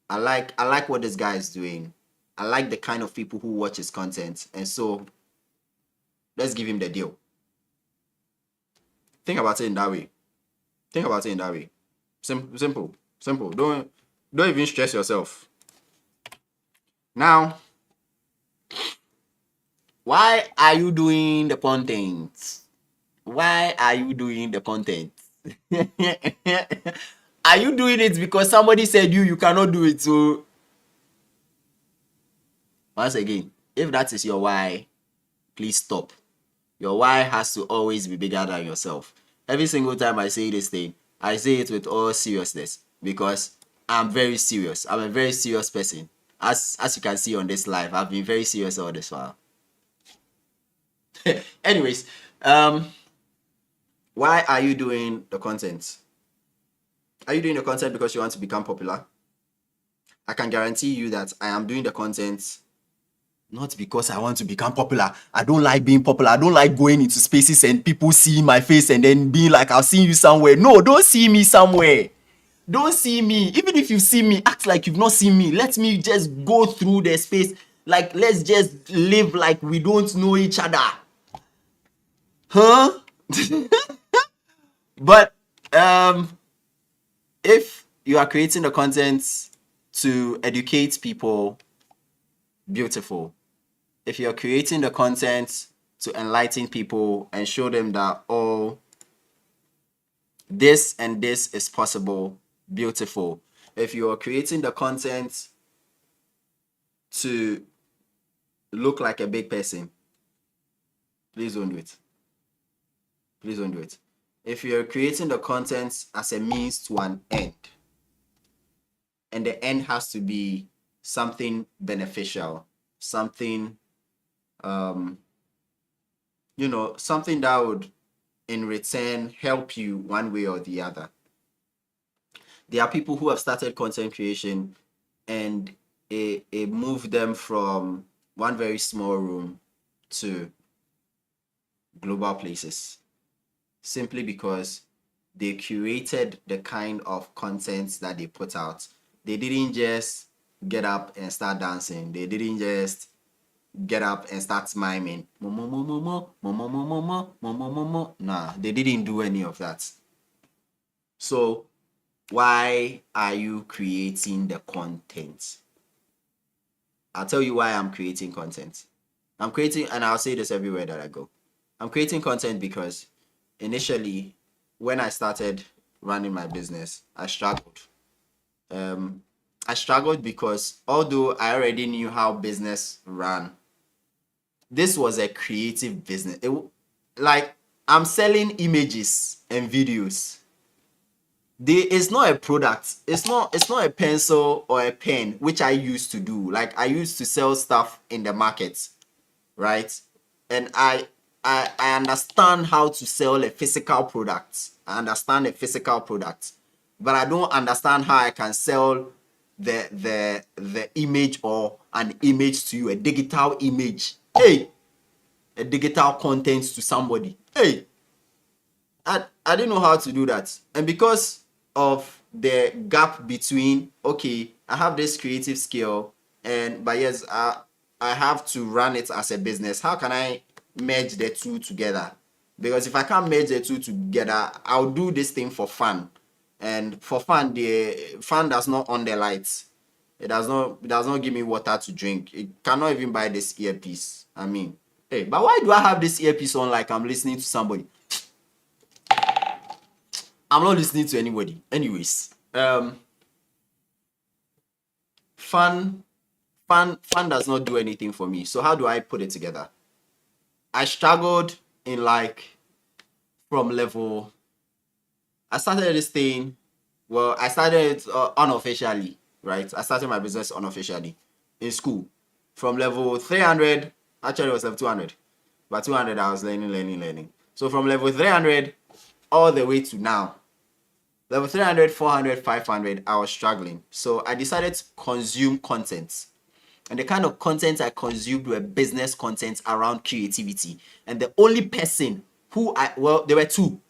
I like what this guy is doing. I like the kind of people who watch his content, and so let's give him the deal. Think about it in that way. Simple. Don't even stress yourself. Now, why are you doing the content? Are you doing it because somebody said you cannot do it? So once again, if that is your why, please stop. Your why has to always be bigger than yourself. Every single time I say this thing, I say it with all seriousness, because I'm very serious. I'm a very serious person. As you can see on this live, I've been very serious all this while. Anyways, why are you doing the content? Are you doing the content because you want to become popular? I can guarantee you that I am doing the content Not because I want to become popular. I don't like being popular. I don't like going into spaces and people see my face and then being like, I'll see you somewhere. No, don't see me somewhere. Don't see me. Even if you see me, act like you've not seen me. Let me just go through the space. Like, let's just live like we don't know each other. Huh? But if you are creating the content to educate people, beautiful. If you're creating the content to enlighten people and show them that, oh, this and this is possible, beautiful. If you're creating the content to look like a big person, please don't do it. Please don't do it. If you're creating the content as a means to an end, and the end has to be something beneficial, something something that would in return help you one way or the other. There are people who have started content creation and it moved them from one very small room to global places, simply because they curated the kind of content that they put out. They didn't just get up and start dancing. They didn't just get up and start miming. Nah, they didn't do any of that. So why are you creating the content? I'll tell you why I'm creating content. I'm creating, and I'll say this everywhere that I go. I'm creating content because initially, when I started running my business, I struggled. I struggled because although I already knew how business ran, this was a creative business. Like, I'm selling images and videos. It's not a product. It's not a pencil or a pen, which I used to do. Like, I used to sell stuff in the market, right? And I understand how to sell a physical product. I understand a physical product, but I don't understand how I can sell the image or an image to you, a digital image. Hey, a digital content to somebody. Hey, I didn't know how to do that. And because of the gap between, okay, I have this creative skill, but yes, I have to run it as a business. How can I merge the two together? Because if I can't merge the two together, I'll do this thing for fun. And for fun, the fun does not on the lights. It does not give me water to drink. It cannot even buy this earpiece. I mean, hey, but why do I have this earpiece on like I'm listening to somebody? I'm not listening to anybody. Anyways, fun does not do anything for me. So how do I put it together? I struggled in like from level. I started this thing. Well, I started it unofficially, right? I started my business unofficially in school. From level 300, actually it was level 200. But 200 I was learning. So from level 300 all the way to now, level 300, 400, 500, I was struggling. So I decided to consume content. And the kind of content I consumed were business content around creativity. And the only person there were two.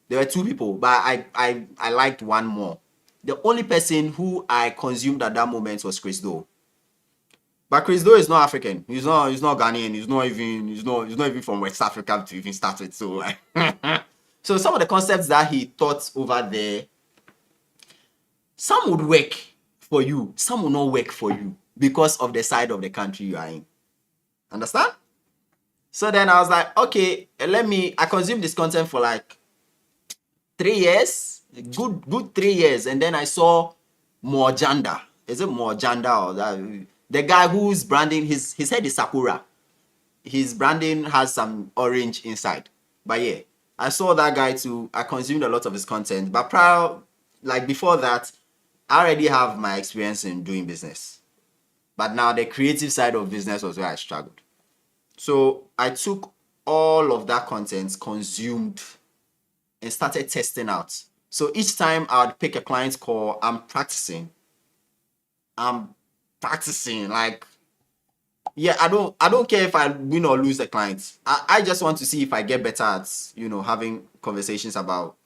There were two people, but I liked one more. The only person who I consumed at that moment was Chris Do. But Chris Do is not African. He's not Ghanaian. He's not even from West Africa to even start with. So so some of the concepts that he taught over there, some would work for you, some will not work for you because of the side of the country you are in. Understand? So then I was like, okay, I consumed this content for like 3 years, good 3 years, and then I saw Mojanda. Is it Mojanda or that? The guy who's branding his head is Sakura. His branding has some orange inside. But yeah, I saw that guy too. I consumed a lot of his content. But before that, I already have my experience in doing business. But now the creative side of business was where I struggled. So I took all of that content, consumed, and started testing out. So each time I would pick a client call, I'm practicing. Like, yeah, I don't care if I win or lose the clients. I just want to see if I get better at, having conversations about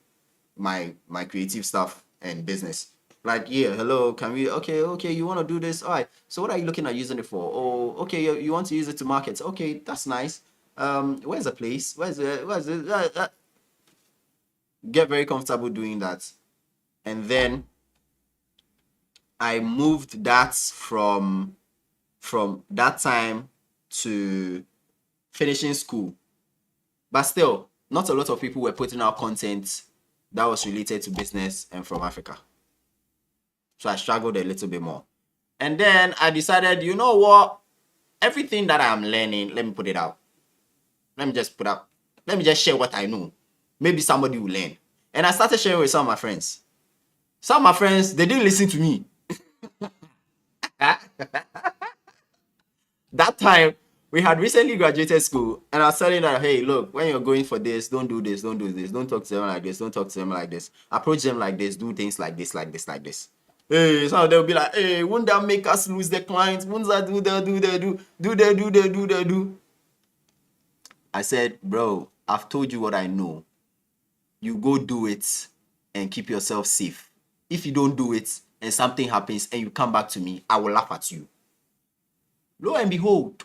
my creative stuff and business. Like, yeah, hello, can we, okay, you want to do this? All right. So what are you looking at using it for? Oh, okay, you want to use it to market. Okay, that's nice. Where's the place? Where's it? Get very comfortable doing that. And then I moved that from that time to finishing school. But still, not a lot of people were putting out content that was related to business and from Africa. So I struggled a little bit more. And then I decided, you know what? Everything that I'm learning, let me put it out. Let me just share what I know. Maybe somebody will learn. And I started sharing with some of my friends. Some of my friends, they didn't listen to me. That time, we had recently graduated school, and I was telling her, hey, look, when you're going for this, don't do this, don't do this, don't talk to them like this, don't talk to them like this, approach them like this, do things like this, like this, like this. Hey, some of them will be like, hey, won't that make us lose the clients? Won't that do? I said, bro, I've told you what I know. You go do it and keep yourself safe. If you don't do it and something happens and you come back to me, I will laugh at you. Lo and behold,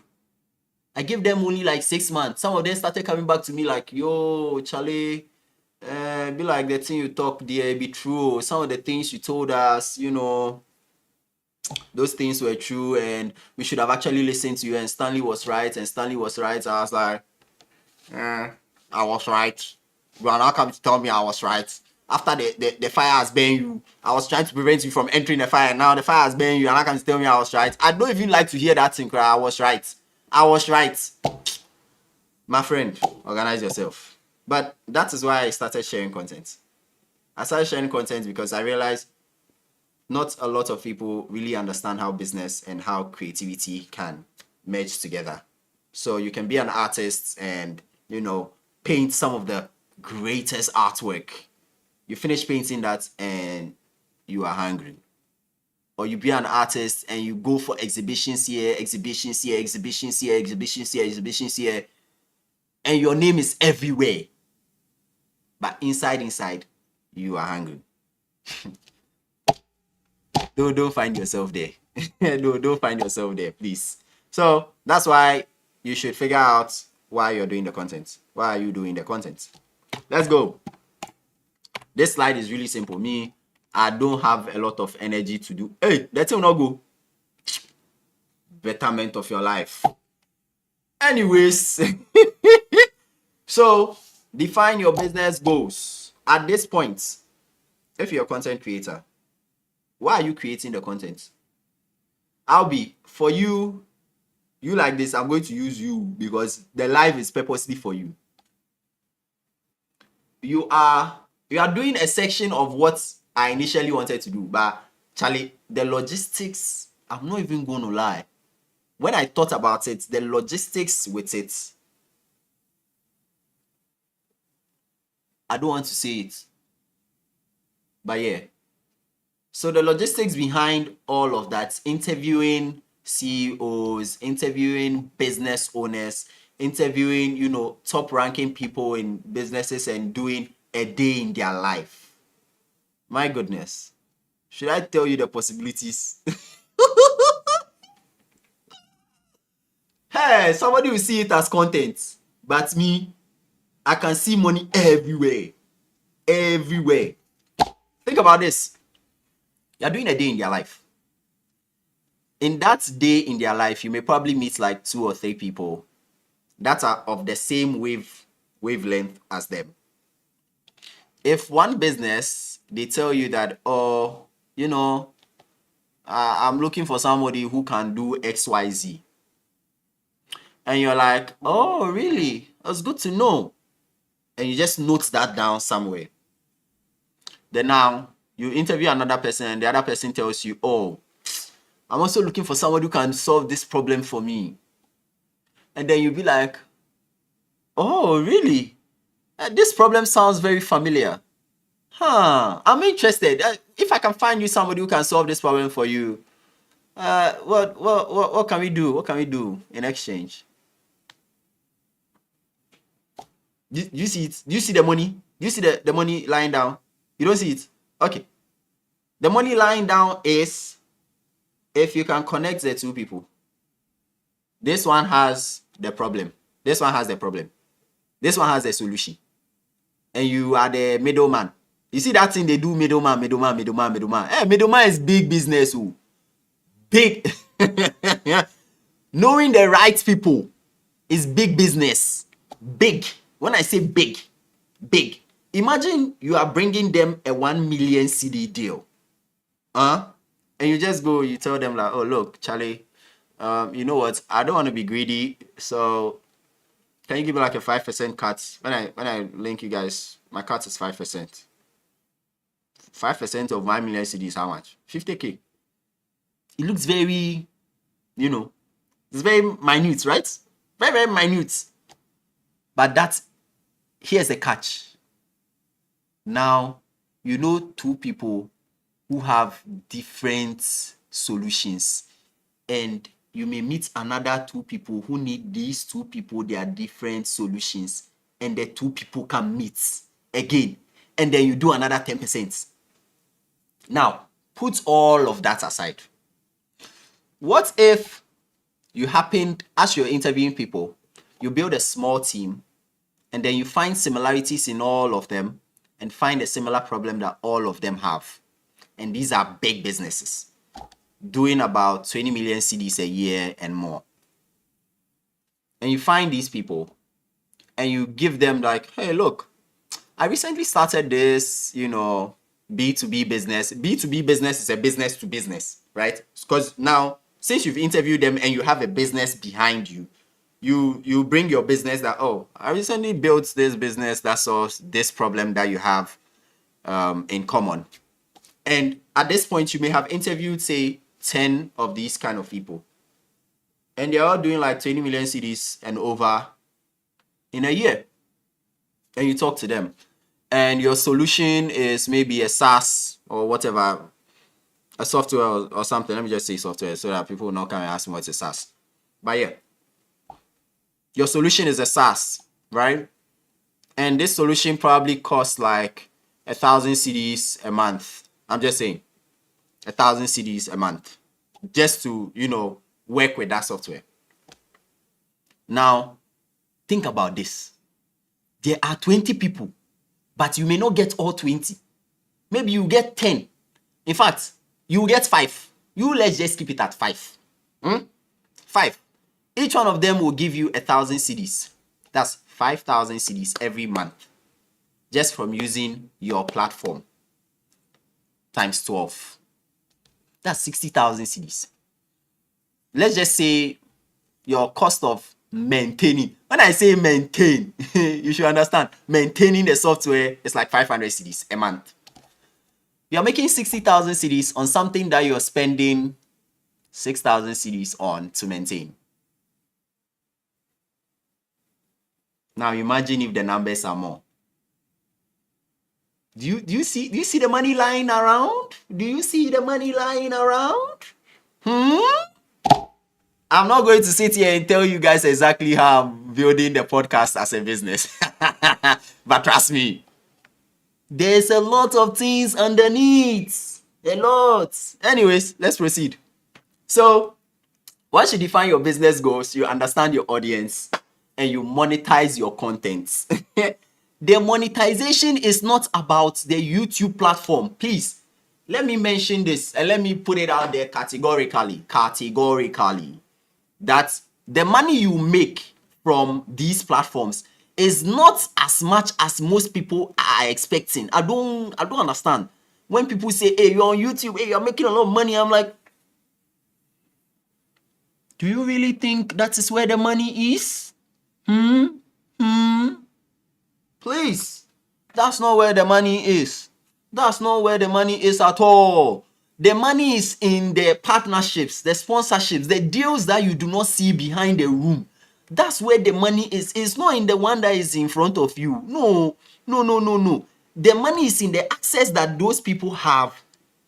I gave them only like 6 months. Some of them started coming back to me like, yo, Charlie, be like the thing you talk there, be true. Some of the things you told us, those things were true and we should have actually listened to you, and Stanley was right. I was like, I was right. You are now coming to tell me I was right. After the fire has burned you, I was trying to prevent you from entering the fire. Now the fire has burned you, and now come to tell me I was right. I don't even like to hear that thing, I was right. I was right. My friend, organize yourself. But that is why I started sharing content. I started sharing content because I realized not a lot of people really understand how business and how creativity can merge together. So you can be an artist and, paint some of the greatest artwork. You finish painting that and you are hungry. Or you be an artist and you go for exhibitions here, and your name is everywhere. But inside, you are hungry. Don't find yourself there. Don't find yourself there, please. So that's why you should figure out why you're doing the content. Why are you doing the content? Let's go. This slide is really simple. Me, I don't have a lot of energy to do. Hey, that will not go. Betterment of your life. Anyways, so define your business goals. At this point, if you're a content creator, why are you creating the content? For you like this, I'm going to use you because the live is purposely for you. You are doing a section of what I initially wanted to do, but Charlie, the logistics, I'm not even going to lie. When I thought about it, the logistics with it, I don't want to say it, but yeah. So the logistics behind all of that, interviewing CEOs, interviewing business owners, interviewing, top ranking people in businesses and doing a day in their life. My goodness. Should I tell you the possibilities? Hey, somebody will see it as content, but me, I can see money everywhere. Everywhere. Think about this. You're doing a day in their life. In that day in their life, you may probably meet like 2 or 3 people that are of the same wavelength as them. If one business, they tell you that, I'm looking for somebody who can do XYZ. And you're like, oh, really? That's good to know. And you just note that down somewhere. Then now, you interview another person and the other person tells you, oh, I'm also looking for somebody who can solve this problem for me. And then you'll be like, oh, really? This problem sounds very familiar. I'm interested. If I can find you somebody who can solve this problem for you, What can we do? What can we do in exchange? You see it? Do you see the money? Do you see the money lying down? You don't see it? Okay. The money lying down is if you can connect the two people. This one has the problem. This one has the problem. This one has the solution. And you are the middleman. You see that thing they do, middleman. Hey, middleman is big business. Ooh. Big. Knowing the right people is big business. Big. When I say big, big. Imagine you are bringing them a 1 million CD deal. And you just go, you tell them like, oh, look, Charlie, you know what? I don't want to be greedy. So can you give me like a 5% cut? When I link you guys, my cut is 5%. 5% of 1 million CD is how much? 50K. It looks very, it's very minute, right? Very, very minute. But here's the catch. Now, two people who have different solutions, and you may meet another two people who need these two people, their different solutions, and the two people can meet again, and then you do another 10%. Now, put all of that aside. What if you happened, as you're interviewing people, you build a small team, and then you find similarities in all of them, and find a similar problem that all of them have. And these are big businesses doing about 20 million CDs a year and more. And you find these people and you give them like, hey, look, I recently started this, B2B business. B2B business is a business to business, right? Because now, since you've interviewed them and you have a business behind you, you bring your business that, oh, I recently built this business that solves this problem that you have in common. And at this point, you may have interviewed, say, 10 of these kind of people. And they're all doing like 20 million CDs and over in a year. And you talk to them. And your solution is maybe a SaaS or whatever, a software or something. Let me just say software so that people will not come and ask me what's a SaaS. But yeah, your solution is a SaaS, right? And this solution probably costs like 1,000 CDs a month. I'm just saying 1,000 CDs a month just to, work with that software. Now, think about this. There are 20 people, but you may not get all 20. Maybe you get 10. In fact, you get 5. Let's just keep it at 5. 5. Each one of them will give you 1,000 CDs. That's 5,000 CDs every month just from using your platform times 12. That's 60,000 CDs. Let's just say your cost of maintaining. When I say maintain, you should understand, maintaining the software is like 500 CDs a month. You're making 60,000 CDs on something that you're spending 6,000 CDs on to maintain. Now imagine if the numbers are more. Do you see the money lying around? Do you see the money lying around? I'm not going to sit here and tell you guys exactly how I'm building the podcast as a business. But trust me, there's a lot of things underneath. A lot. Anyways, let's proceed. So, once you define your business goals, you understand your audience, and you monetize your content. The monetization is not about the YouTube platform. Please, let me mention this and let me put it out there categorically, that the money you make from these platforms is not as much as most people are expecting. I don't understand. When people say, hey, you're on YouTube, hey, you're making a lot of money, I'm like, do you really think that is where the money is? Please, that's not where the money is. That's not where the money is at all. The money is in the partnerships, the sponsorships, the deals that you do not see behind the room. That's where the money is. It's not in the one that is in front of you. No. The money is in the access that those people have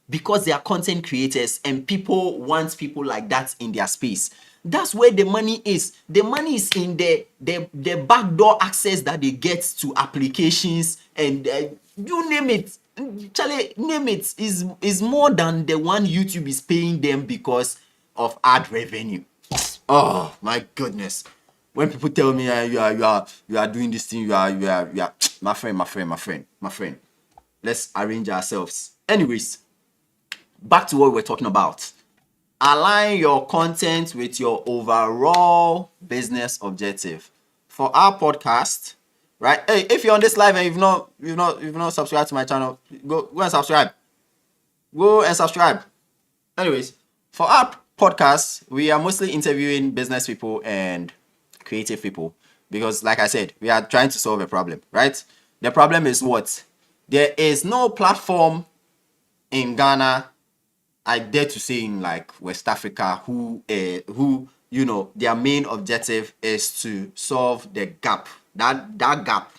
because they are content creators and people want people like that in their space. That's where the money is. The money is in the backdoor access that they get to applications and you name it. Charlie, name it, is more than the one YouTube is paying them because of ad revenue. Oh my goodness. When people tell me you are doing this thing, you are my friend. Let's arrange ourselves. Anyways, back to what we're talking about. Align your content with your overall business objective. For our podcast, right? Hey, if you're on this live and you've not subscribed to my channel, go and subscribe. Go and subscribe. Anyways, for our podcast, we are mostly interviewing business people and creative people because, like I said, we are trying to solve a problem, right? The problem is what? There is no platform in Ghana, I dare to say in like West Africa, who you know their main objective is to solve the gap, that gap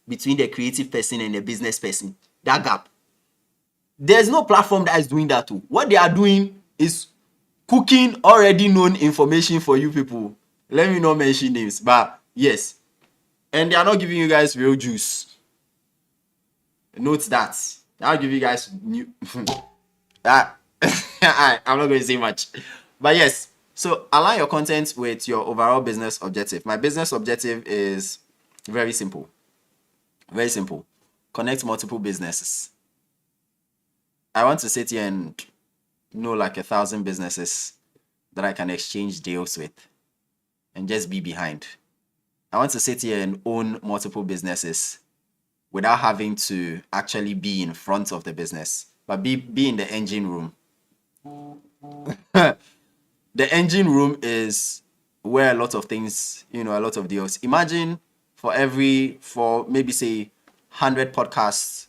between the creative person and the business person. That gap. There's no platform that is doing that too. What they are doing is cooking already known information for you people. Let me not mention names, but yes. And they are not giving you guys real juice. Note that. I'll give you guys new that I'm not going to say much. But yes, so align your content with your overall business objective. My business objective is very simple. Very simple. Connect multiple businesses. I want to sit here and know like 1,000 businesses that I can exchange deals with and just be behind. I want to sit here and own multiple businesses without having to actually be in front of the business, but be in the engine room. The engine room is where a lot of things, a lot of deals. Imagine for maybe say 100 podcasts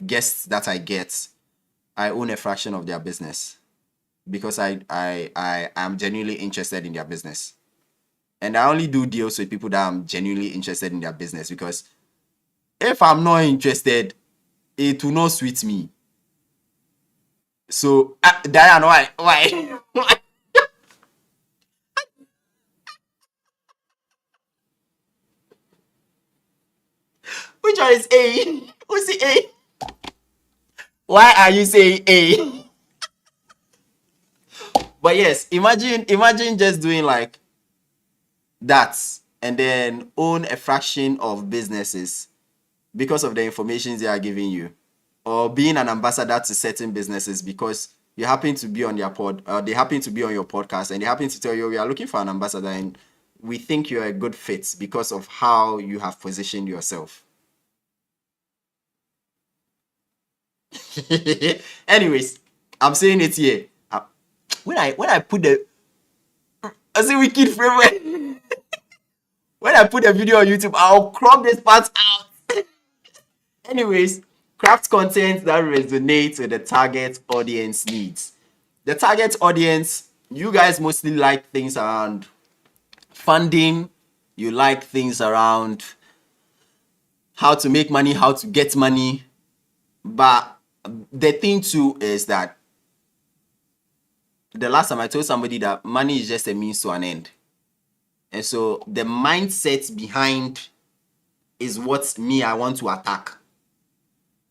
guests that I get, I own a fraction of their business because I am genuinely interested in their business. And I only do deals with people that I'm genuinely interested in their business, because if I'm not interested, it will not suit me. So, Diane, why? Which one is A? Who's the A? Why are you saying A? But yes, imagine just doing like that and then own a fraction of businesses because of the information they are giving you, or being an ambassador to certain businesses because you happen to be on their they happen to be on your podcast and they happen to tell you, we are looking for an ambassador and we think you're a good fit because of how you have positioned yourself. Anyways, I'm saying it here. When I put the as a wicked framework, when I put a video on YouTube, I'll crop this part out. Anyways, craft content that resonates with the target audience needs. The target audience, you guys mostly like things around funding. You like things around how to make money, how to get money. But the thing too is that the last time I told somebody that money is just a means to an end. And so the mindset behind is what I want to attack.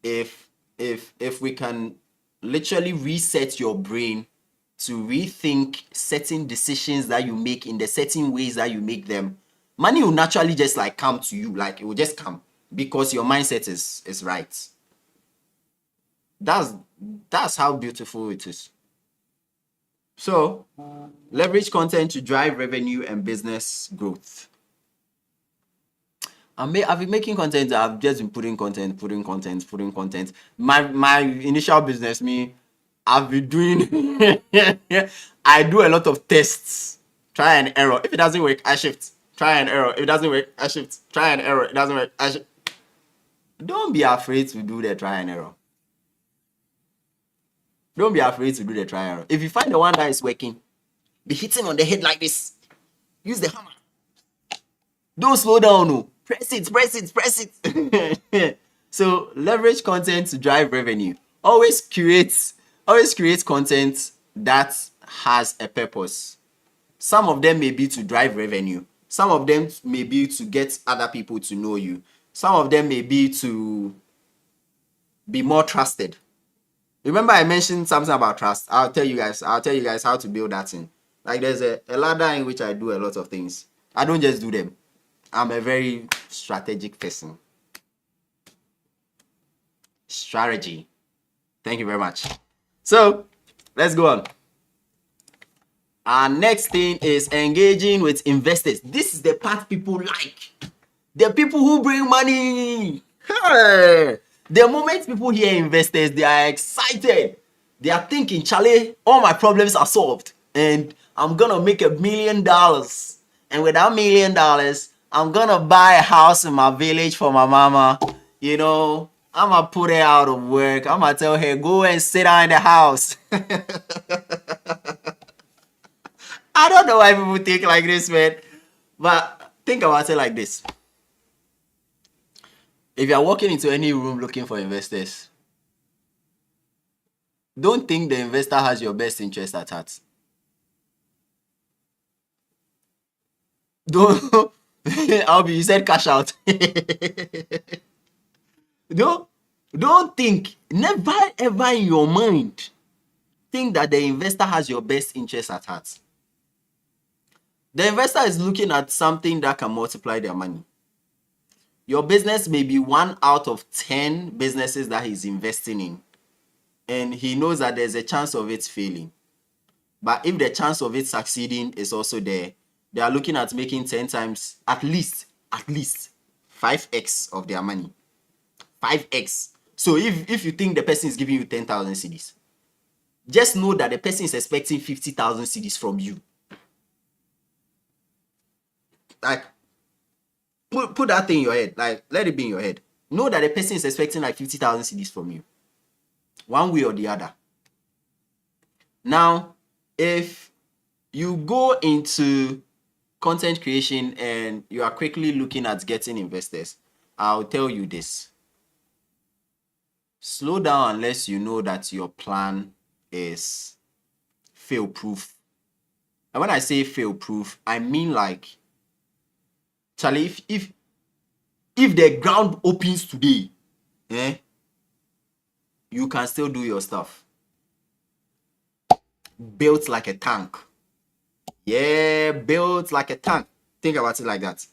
If we can literally reset your brain to rethink certain decisions that you make in the certain ways that you make them, money will naturally just like come to you. Like it will just come because your mindset is right. That's how beautiful it is. So, leverage content to drive revenue and business growth. I've been making content. I've just been putting content. My initial business, I've been doing. I do a lot of tests, try and error. If it doesn't work, I shift. Try and error. If it doesn't work, I shift. Try and error. It doesn't work, I shift. Don't be afraid to do the try and error. Don't be afraid to do the try and error. If you find the one that is working, be hitting on the head like this. Use the hammer. Don't slow down, no. Press it. So leverage content to drive revenue. always create content that has a purpose. Some of them may be to drive revenue. Some of them may be to get other people to know you. Some of them may be to be more trusted. Remember I mentioned something about trust. I'll tell you guys how to build that in. Like there's a ladder in which I do a lot of things. I don't just do them. I'm a very strategic person. Strategy. Thank you very much. So let's go on. Our next thing is engaging with investors. This is the part people like. The people who bring money. Hey! The moment people hear investors, they are excited. They are thinking, Charlie, all my problems are solved. And I'm going to make $1 million. And with that $1 million, I'm going to buy a house in my village for my mama. You know, I'm going to put her out of work. I'm going to tell her, go and sit down in the house. I don't know why people think like this, man. But think about it like this. If you're walking into any room looking for investors, don't think the investor has your best interest at heart. Don't, Albie, you said cash out. Don't think, never ever in your mind, think that the investor has your best interest at heart. The investor is looking at something that can multiply their money. Your business may be 1 out of 10 businesses that he's investing in. And he knows that there's a chance of it failing. But if the chance of it succeeding is also there, they are looking at making 10 times, at least 5x of their money. 5x. So if you think the person is giving you 10,000 cedis, just know that the person is expecting 50,000 cedis from you. Like, put that thing in your head. Like, let it be in your head. Know that the person is expecting like 50,000 cedis from you. One way or the other. Now, if you go into content creation and you are quickly looking at getting investors, I'll tell you this. Slow down unless you know that your plan is fail-proof. And when I say fail-proof, I mean like, Charlie, if the ground opens today, you can still do your stuff. Built like a tank. Yeah, built like a tank. Think about it like that.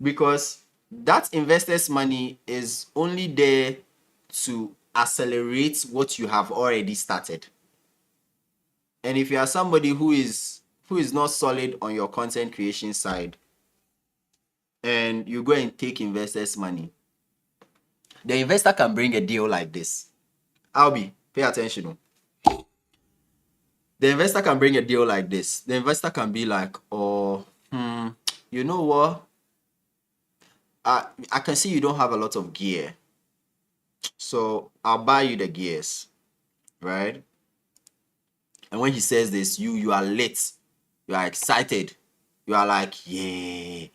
Because that investor's money is only there to accelerate what you have already started. And if you are somebody who is not solid on your content creation side, and you go and take investors' money, the investor can bring a deal like this. Albie, pay attention. The investor can bring a deal like this. The investor can be like, oh, you know what? I can see you don't have a lot of gear. So I'll buy you the gears, right? And when he says this, you are lit. You are excited. You are like, yeah.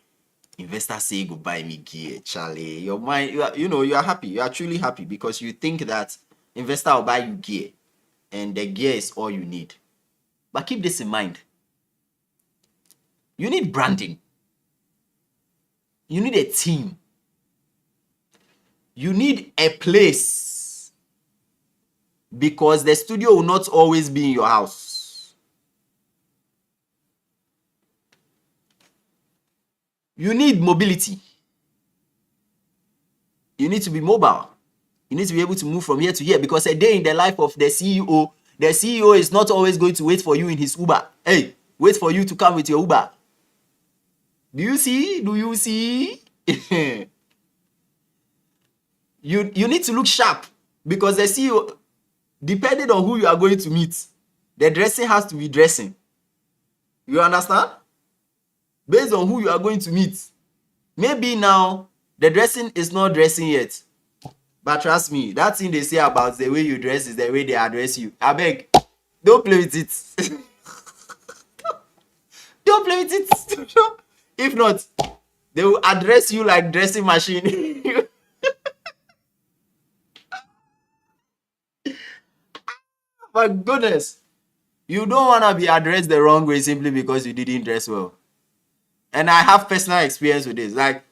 Investor say go buy me gear, Charlie. Your mind, you are happy. You are truly happy because you think that investor will buy you gear, and the gear is all you need. But keep this in mind. You need branding. You need a team. You need a place. Because the studio will not always be in your house. You need mobility. You need to be mobile. You need to be able to move from here to here, because a day in the life of the CEO is not always going to wait for you in his Uber. Hey, wait for you to come with your Uber. Do you see? You need to look sharp, because the CEO, depending on who you are going to meet, the dressing has to be dressing. You understand? Based on who you are going to meet. Maybe now the dressing is not dressing yet. But trust me, that thing they say about the way you dress is the way they address you. I beg, don't play with it. Don't play with it. If not, they will address you like dressing machine. My goodness. You don't want to be addressed the wrong way simply because you didn't dress well. And I have personal experience with this. Like,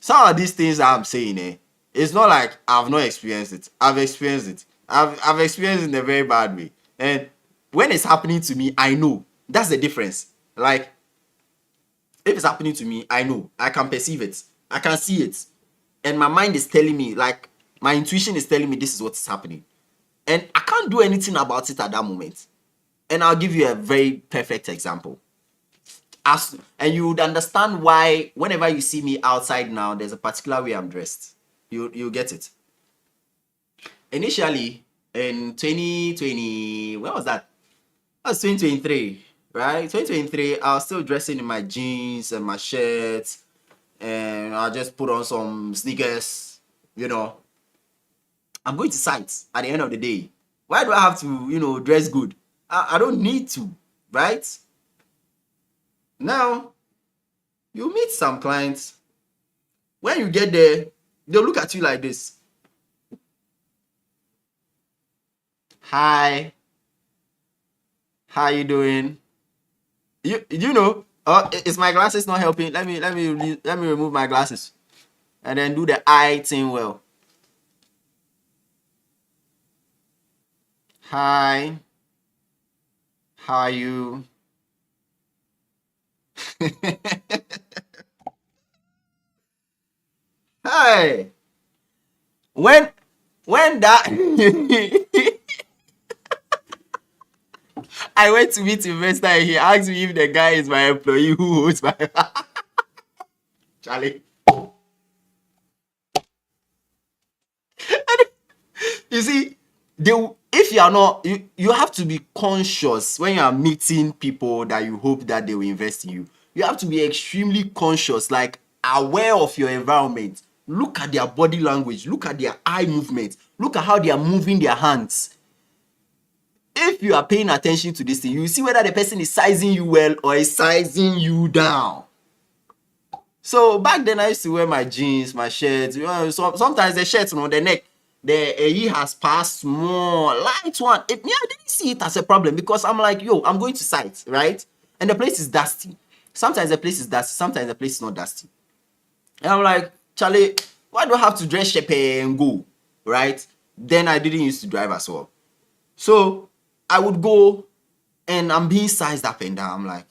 some of these things I'm saying, it's not like I've not experienced it. I've experienced it. I've experienced it in a very bad way. And when it's happening to me, I know. That's the difference. Like, if it's happening to me, I know. I can perceive it. I can see it. And my mind is telling me, like, my intuition is telling me this is what's happening. And I can't do anything about it at that moment. And I'll give you a very perfect example. And you would understand why whenever you see me outside now, there's a particular way I'm dressed. You get it. Initially, in 2020, when was that? That was 2023, right? 2023, I was still dressing in my jeans and my shirts, and I just put on some sneakers, you know. I'm going to sites at the end of the day. Why do I have to, dress good? I don't need to, right? Now, you meet some clients. When you get there, they'll look at you like this. Hi. How you doing? Is my glasses not helping? Let me remove my glasses and then do the eye thing well. Hi. How are you? Hi. When that I went to meet investor and he asked me if the guy is my employee who owns my Charlie. You see, if you are not, you have to be conscious when you are meeting people that you hope that they will invest in you. You have to be extremely conscious, like aware of your environment. Look at their body language. Look at their eye movement. Look at how they are moving their hands. If you are paying attention to this thing, you see whether the person is sizing you well or is sizing you down. So back then I used to wear my jeans, my shirts. Sometimes the shirts on the neck, the he has passed more light one. I didn't see it as a problem because I'm like, I'm going to site, right? And the place is dusty. Sometimes the place is dusty, sometimes the place is not dusty. And I'm like, Charlie, why do I have to dress shape and go, right? Then I didn't used to drive as well. So I would go and I'm being sized up and down. I'm like,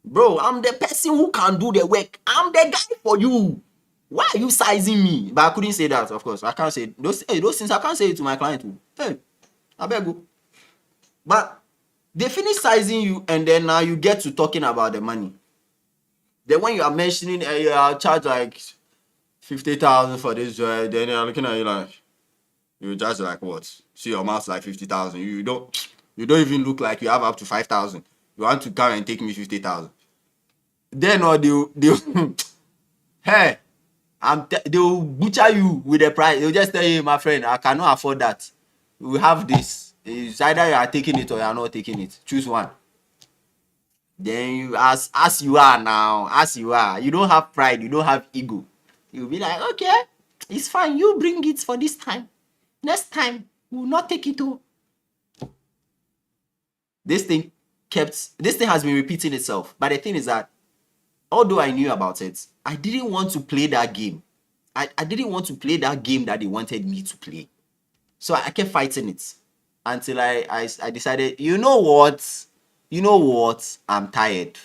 bro, I'm the person who can do the work. I'm the guy for you. Why are you sizing me? But I couldn't say that, of course. I can't say those things. I can't say it to my client too. Hey, I beg you. But they finish sizing you, and then now you get to talking about the money. Then when you are mentioning, I'll charge like 50,000 for this, then they're looking at you like, you charge like what? See your mouth like 50,000. You don't even look like you have up to 5,000. You want to come and take me 50,000. Then or they hey, they'll butcher you with the price. They'll just tell you, my friend, I cannot afford that. We have this. It's either you are taking it or you are not taking it. Choose one. Then you as you are now, as you are, you don't have pride, you don't have ego. You'll be like, okay, it's fine. You bring it for this time. Next time, we will not take it all. This thing has been repeating itself. But the thing is that although I knew about it, I didn't want to play that game. I didn't want to play that game that they wanted me to play. So I kept fighting it until I decided, you know what? I'm tired.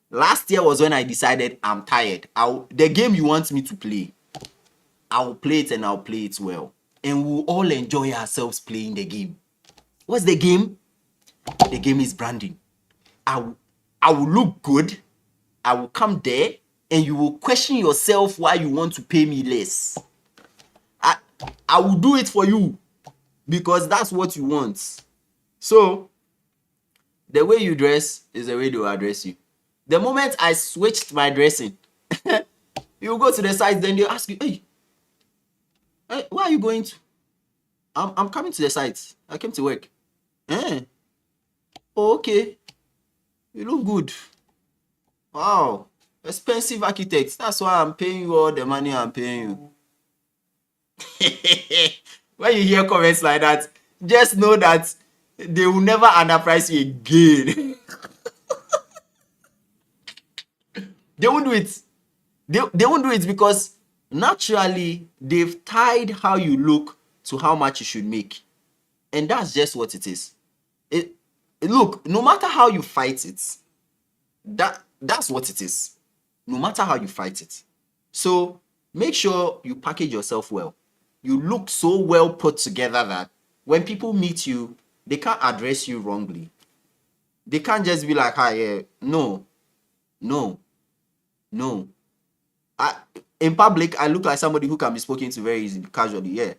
Last year was when I decided I'm tired. The game you want me to play, I'll play it and I'll play it well. And we'll all enjoy ourselves playing the game. What's the game? The game is branding. I will look good. I will come there and you will question yourself why you want to pay me less. I will do it for you because that's what you want. So, the way you dress is the way they will address you. The moment I switched my dressing, you go to the site, then they'll ask you, hey, where are you going to? I'm coming to the site. I came to work. Oh, okay. You look good. Wow. Expensive architects. That's why I'm paying you all the money I'm paying you. When you hear comments like that, just know that they will never underprice you again. They won't do it. They won't do it because naturally they've tied how you look to how much you should make. And that's just what it is. Look, no matter how you fight it, that's what it is. No matter how you fight it. So make sure you package yourself well. You look so well put together that when people meet you, they can't address you wrongly. They can't just be like, "Hi, yeah." No, no, no. In public, I look like somebody who can be spoken to very easily, casually, yeah.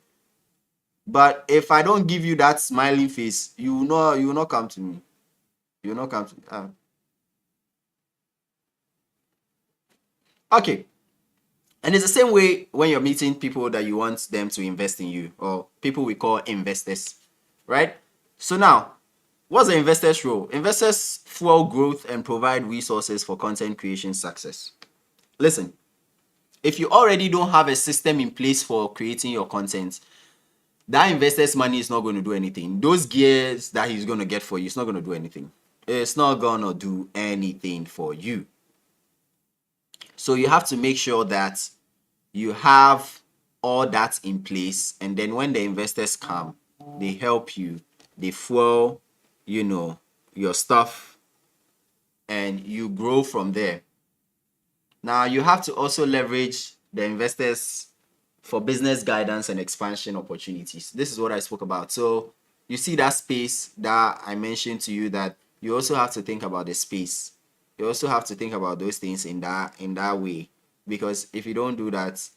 But if I don't give you that smiling face, you will not come to me. You will not come to me. Okay. And it's the same way when you're meeting people that you want them to invest in you, or people we call investors, right? So now, what's the investor's role? Investors fuel growth and provide resources for content creation success. Listen, if you already don't have a system in place for creating your content, that investor's money is not going to do anything. Those gears that he's going to get for you, it's not going to do anything. It's not going to do anything for you. So you have to make sure that you have all that in place, and then when the investors come, they help you, they fuel, your stuff, and you grow from there. Now you have to also leverage the investors for business guidance and expansion opportunities. This is what I spoke about. So you see that space that I mentioned to you, that you also have to think about the space. You also have to think about those things in that way, because if you don't do that,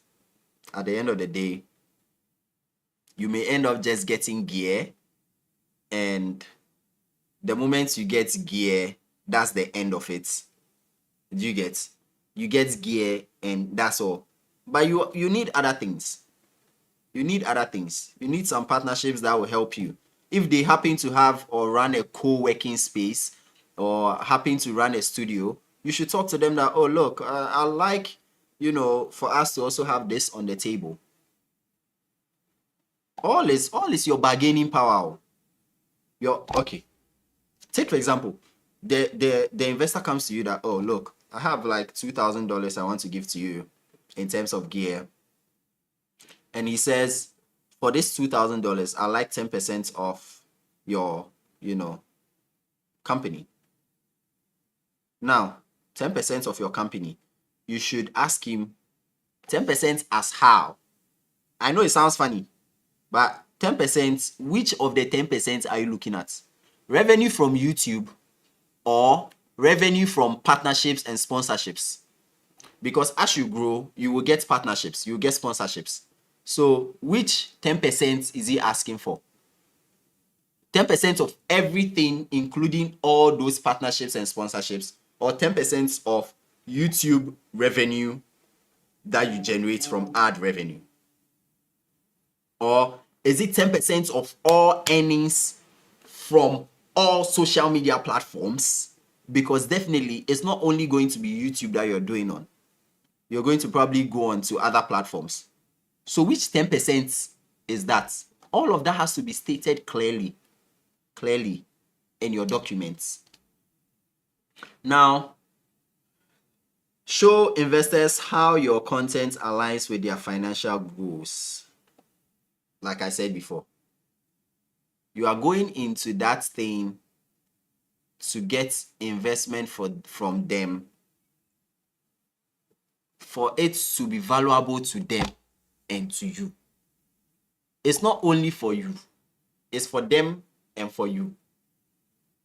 at the end of the day, you may end up just getting gear, and the moment you get gear, that's the end of it. Do you get? You get gear and that's all. But you need other things. You need other things. You need some partnerships that will help you. If they happen to have or run a co-working space, or happen to run a studio, you should talk to them that, oh, look, I like, for us to also have this on the table. All is your bargaining power. Okay. Take for example, the investor comes to you that, oh, look, I have like $2,000 I want to give to you in terms of gear. And he says, for this $2,000, I like 10% of your, company. Now, 10% of your company, you should ask him, 10% as how? I know it sounds funny, but 10%, which of the 10% are you looking at? Revenue from YouTube or revenue from partnerships and sponsorships? Because as you grow, you will get partnerships, you will get sponsorships. So which 10% is he asking for? 10% of everything, including all those partnerships and sponsorships, or 10% of YouTube revenue that you generate from ad revenue? Or is it 10% of all earnings from all social media platforms? Because definitely it's not only going to be YouTube that you're doing on. You're going to probably go on to other platforms. So which 10% is that? All of that has to be stated clearly in your documents. Now, show investors how your content aligns with their financial goals. Like I said before, you are going into that thing to get investment from them, for it to be valuable to them and to you. It's not only for you, it's for them and for you.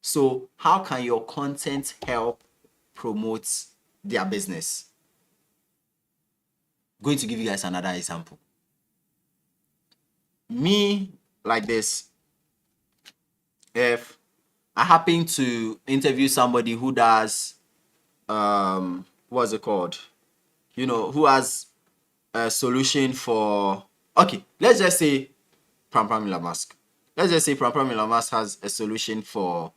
So how can your content help promote their business? I'm going to give you guys another example. Me, like this, if I happen to interview somebody who does what's it called, who has a solution for, okay, let's just say Pram Elon Musk. Let's just say Pram Elon Musk has a solution for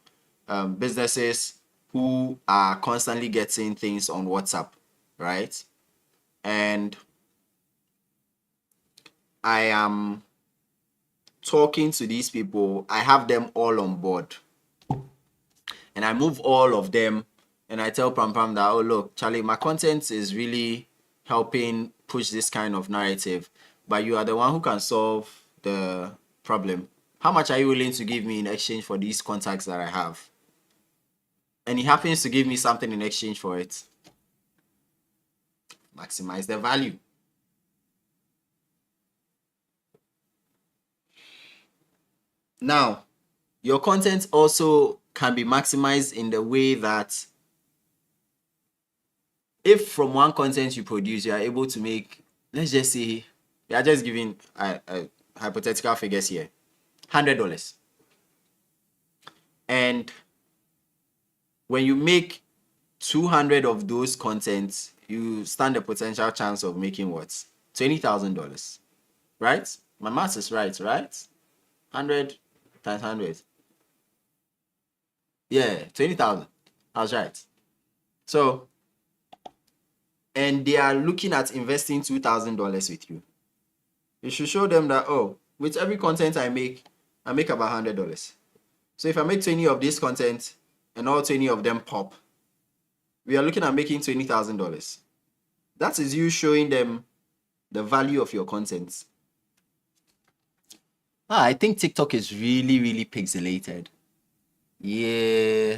businesses who are constantly getting things on WhatsApp, right? And I am talking to these people, I have them all on board. And I move all of them and I tell Pram Pram that, oh, look, Charlie, my content is really helping push this kind of narrative, but you are the one who can solve the problem. How much are you willing to give me in exchange for these contacts that I have? And he happens to give me something in exchange for it. Maximize the value. Now, your content also can be maximized in the way that if from one content you produce, you are able to make, let's just say, we are just giving hypothetical figures here, $100. And when you make 200 of those contents, you stand a potential chance of making what? $20,000, right? My math is right? 100 times 100. Yeah, 20,000. I was right. So, and they are looking at investing $2,000 with you. You should show them that, oh, with every content I make about $100. So if I make 20 of this content and all 20 of them pop, we are looking at making $20,000. That is you showing them the value of your content. I think TikTok is really, really pixelated. Yeah,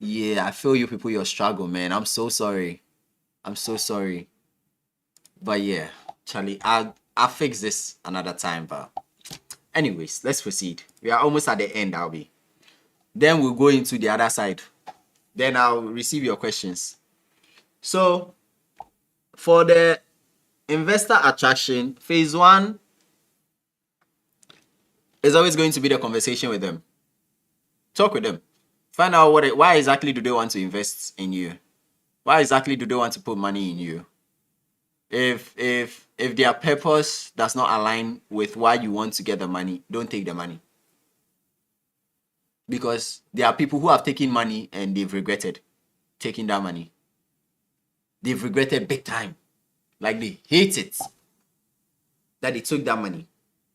I feel you people, your struggle, man. I'm so sorry. But yeah, Charlie, I'll fix this another time. But anyways, let's proceed. We are almost at the end, Albie. Then we'll go into the other side. Then I'll receive your questions. So, for the investor attraction, phase 1 is always going to be the conversation with them. Talk with them. Find out why exactly do they want to invest in you? Why exactly do they want to put money in you? If their purpose does not align with why you want to get the money, don't take the money. Because there are people who have taken money and they've regretted taking that money. They've regretted big time. Like they hate it that they took that money.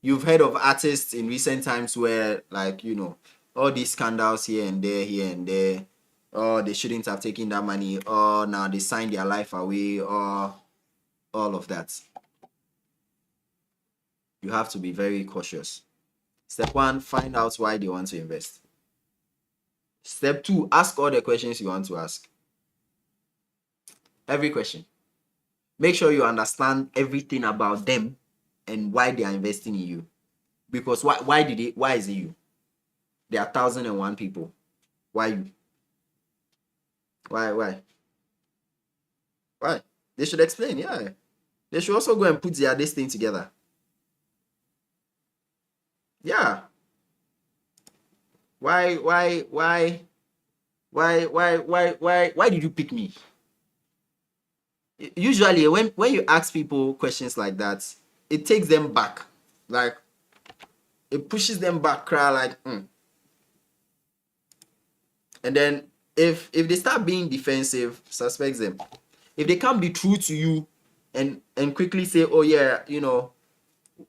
You've heard of artists in recent times where, like, you know, all these scandals here and there, or they shouldn't have taken that money, or now they signed their life away, or all of that. You have to be very cautious. Step 1, find out why they want to invest. Step 2, ask all the questions you want to ask. Every question. Make sure you understand everything about them and why they are investing in you. Because why is it you? There are 1,001 people. Why you? Why? They should explain, yeah. They should also go and put this thing together. Yeah. Why did you pick me? Usually when you ask people questions like that, it takes them back. Like it pushes them back, cry like And then if they start being defensive, suspect them. If they can't be true to you and quickly say, oh yeah, you know,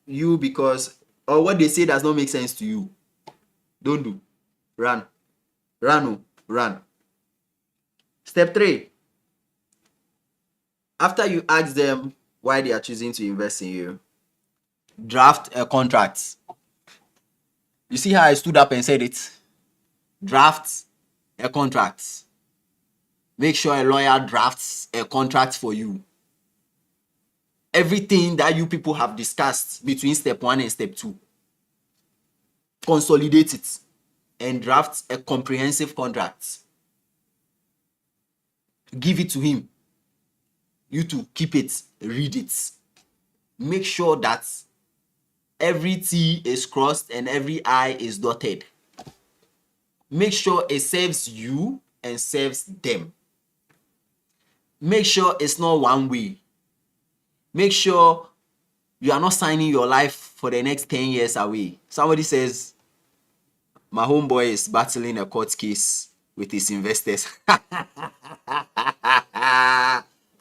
you because, or what they say does not make sense to you, don't do. Run. Step 3. After you ask them why they are choosing to invest in you, draft a contract. You see how I stood up and said it? Draft a contract. Make sure a lawyer drafts a contract for you. Everything that you people have discussed between step 1 and step 2, consolidate it and draft a comprehensive contract. Give it to him. You to keep it, read it. Make sure that every T is crossed and every I is dotted. Make sure it serves you and serves them. Make sure it's not one way. Make sure you are not signing your life for the next 10 years away. Somebody says, my homeboy is battling a court case with his investors.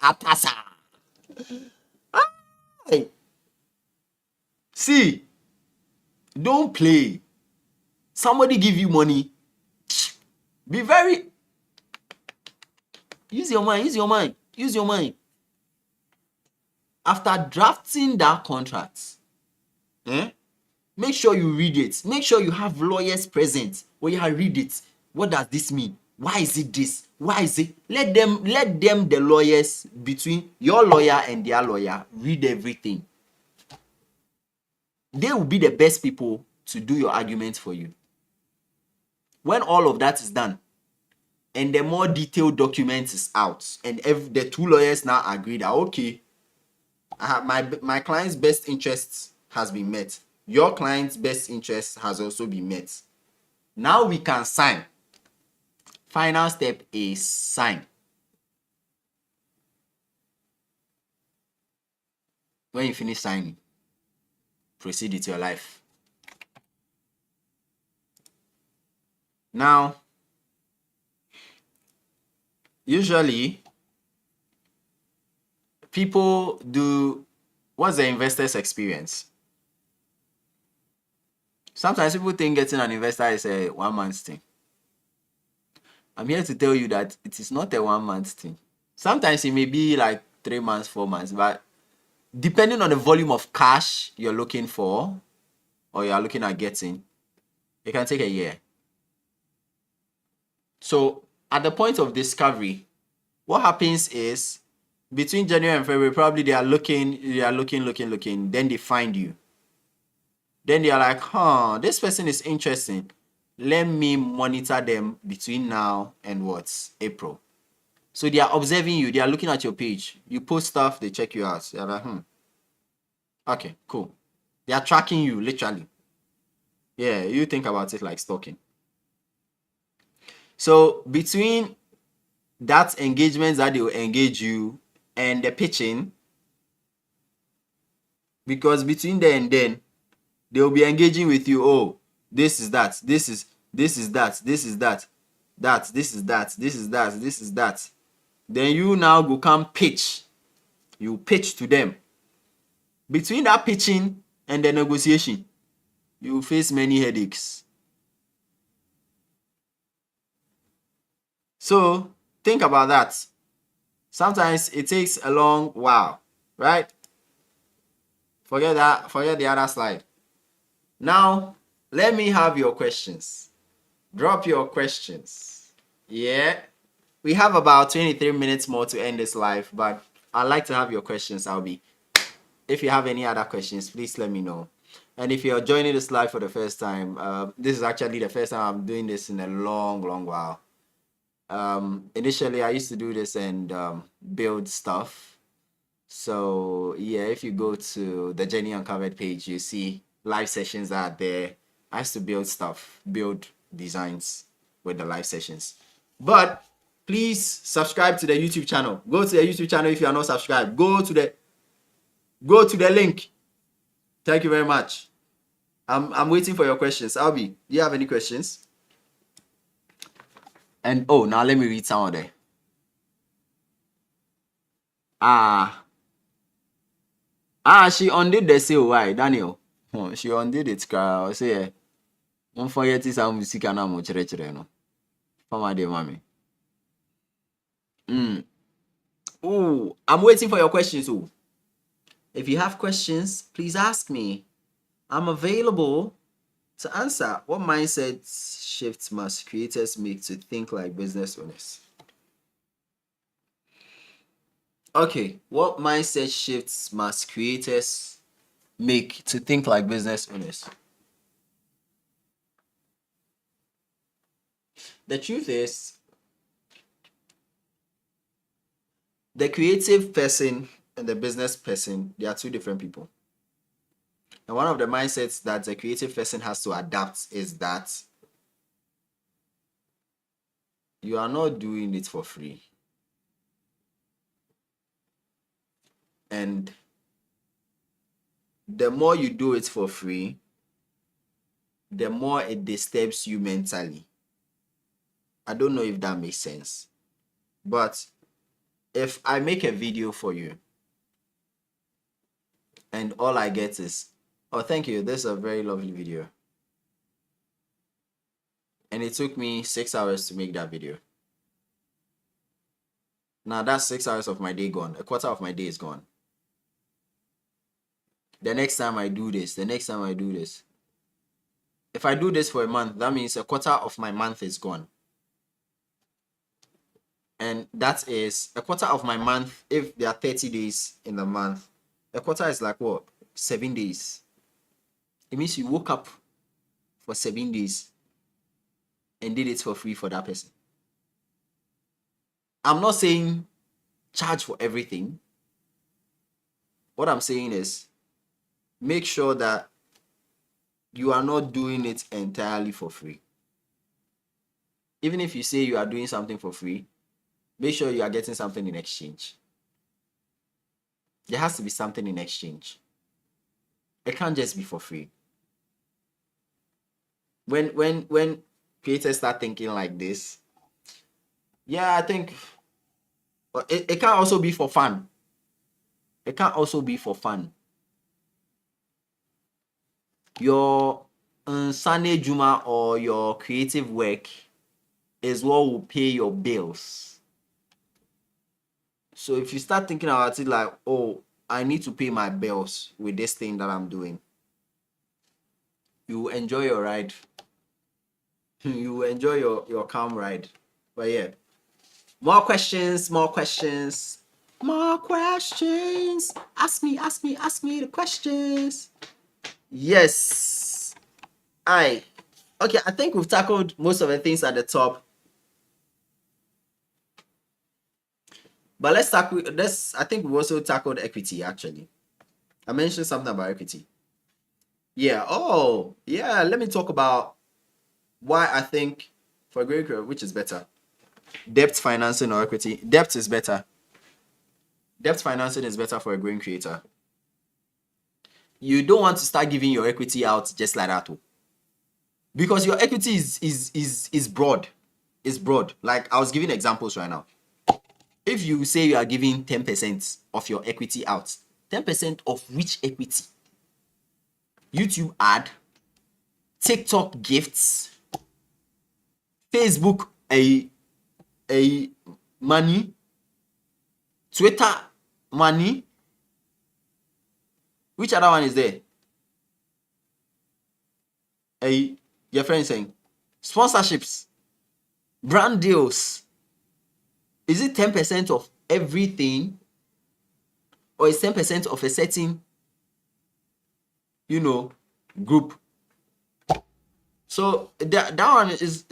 Apasa. See, Don't play. Somebody give you money. Be very. Use your mind. Use your mind. Use your mind. After drafting that contract, make sure you read it. Make sure you have lawyers present where you read it. What does this mean? Why is it this? Why is it? Let them, the lawyers, between your lawyer and their lawyer, read everything. They will be the best people to do your argument for you. When all of that is done, and the more detailed document is out, and the two lawyers now agree that, okay, my client's best interest has been met. Your client's best interest has also been met. Now we can sign. Final step is sign. When you finish signing, proceed with your life. Now, usually, people do, what's the investor's experience? Sometimes people think getting an investor is a 1 month thing. I'm here to tell you that it is not a 1 month thing. Sometimes it may be like 3 months, 4 months, but depending on the volume of cash you're looking for or you're looking at getting, it can take a year. So at the point of discovery, what happens is between January and February, probably they are looking, then they find you. Then they are like, this person is interesting. Let me monitor them between now and April. So they are observing you. They are looking at your page. You post stuff, they check you out. They're like, okay, cool. They are tracking you, literally. Yeah, you think about it like stalking. So between that engagement that they will engage you and the pitching, because between then and then, they will be engaging with you. Oh, this is that, this is that, this is that, this is that, this is that, this is that. Then you now go come pitch. You pitch to them. Between that pitching and the negotiation, you face many headaches. So think about that. Sometimes it takes a long while, right? Forget that. Forget the other slide. Now, let me have your questions. Drop your questions. Yeah. We have about 23 minutes more to end this live, but I'd like to have your questions, Albie. If you have any other questions, please let me know. And if you're joining this live for the first time, this is actually the first time I'm doing this in a long, long while. Initially, I used to do this and build stuff. So yeah, if you go to the Jenny Uncovered page, you see live sessions are there. I used to build stuff, build designs with the live sessions. But please subscribe to the YouTube channel. Go to the YouTube channel if you are not subscribed. Go to the link. Thank you very much. I'm waiting for your questions. Albie, do you have any questions? And now let me read some of them. She undid the sale. Why, Daniel? She undid it. Say, don't forget this. I'm music and I'm no. For my dear mommy. I'm waiting for your questions. If you have questions, please ask me. I'm available to answer. What mindset shifts must creators make to think like business owners? Okay, what mindset shifts must creators make to think like business owners? The truth is, the creative person and the business person, they are two different people. And one of the mindsets that the creative person has to adapt is that you are not doing it for free. And the more you do it for free, the more it disturbs you mentally. I don't know if that makes sense. But if I make a video for you and all I get is Oh, thank you. This is a very lovely video. And it took me 6 hours to make that video. Now that's 6 hours of my day gone. A quarter of my day is gone. The next time I do this, if I do this for a month, that means a quarter of my month is gone. And that is a quarter of my month. If there are 30 days in the month, a quarter is like what? 7 days. It means you woke up for 7 days and did it for free for that person. I'm not saying charge for everything. What I'm saying is make sure that you are not doing it entirely for free. Even if you say you are doing something for free, make sure you are getting something in exchange. There has to be something in exchange. It can't just be for free. When creators start thinking like this, yeah, I think it can also be for fun. It can also be for fun. Your Sunday Juma or your creative work is what will pay your bills. So if you start thinking about it like, oh, I need to pay my bills with this thing that I'm doing, you enjoy your ride. You enjoy your calm ride. But yeah, more questions. Ask me the questions. Yes. Okay, I think we've tackled most of the things at the top. But I think we also tackled equity actually. I mentioned something about equity. Yeah. Oh, yeah. Let me talk about why I think for a growing career, which is better, debt financing or equity. Debt is better. Debt financing is better for a growing creator. You don't want to start giving your equity out just like that, because your equity is broad. It's broad. Like I was giving examples right now. If you say you are giving 10% of your equity out, 10% of which equity? YouTube ad, TikTok gifts, Facebook a money, Twitter money. Which other one is there? Your friend saying sponsorships, brand deals. Is it 10% of everything, or is 10% of a certain, group? So that one is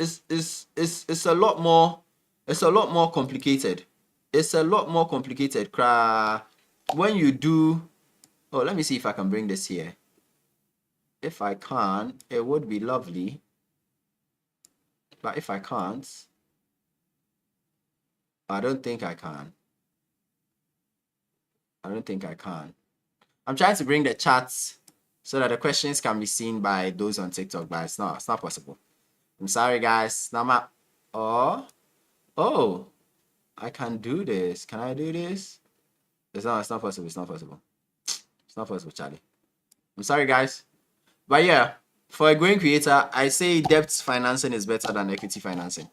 a lot more. It's a lot more complicated. It's a lot more complicated. When you do, let me see if I can bring this here. If I can, it would be lovely. But if I can't, I don't think I can. I'm trying to bring the chats so that the questions can be seen by those on TikTok, but it's not possible. I'm sorry, guys. Oh, I can do this. Can I do this? It's not possible. It's not possible, Charlie. I'm sorry, guys. But yeah, for a growing creator, I say debt financing is better than equity financing.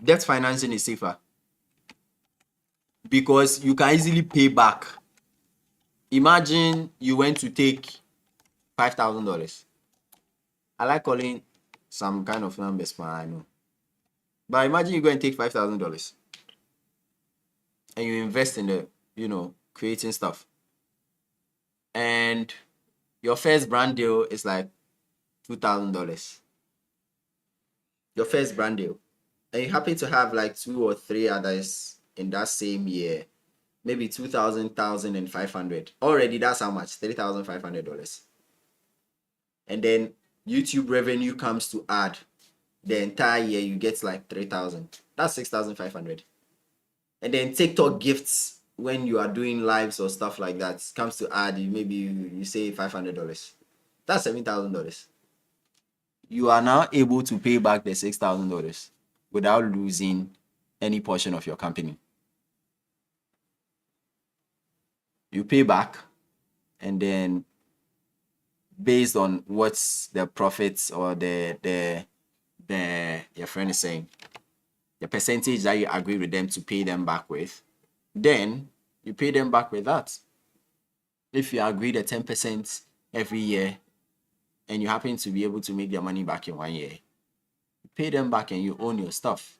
Debt financing is safer because you can easily pay back. Imagine you went to take $5,000. I like calling some kind of numbers, man, I know. But imagine you go and take $5,000 and you invest in the, creating stuff. And your first brand deal is like $2,000. Your first brand deal. And you happen to have like 2 or 3 others in that same year. Maybe 2,000, and 500. Already that's how much? $3,500. And then YouTube revenue comes to add. The entire year you get like 3,000. That's 6,500. And then TikTok gifts, when you are doing lives or stuff like that, comes to add. Maybe you say $500. That's $7,000. You are now able to pay back the $6,000 without losing any portion of your company. You pay back, and then based on what's the profits or your friend is saying, the percentage that you agree with them to pay them back with, then you pay them back with that. If you agree the 10% every year and you happen to be able to make their money back in 1 year, you pay them back and you own your stuff.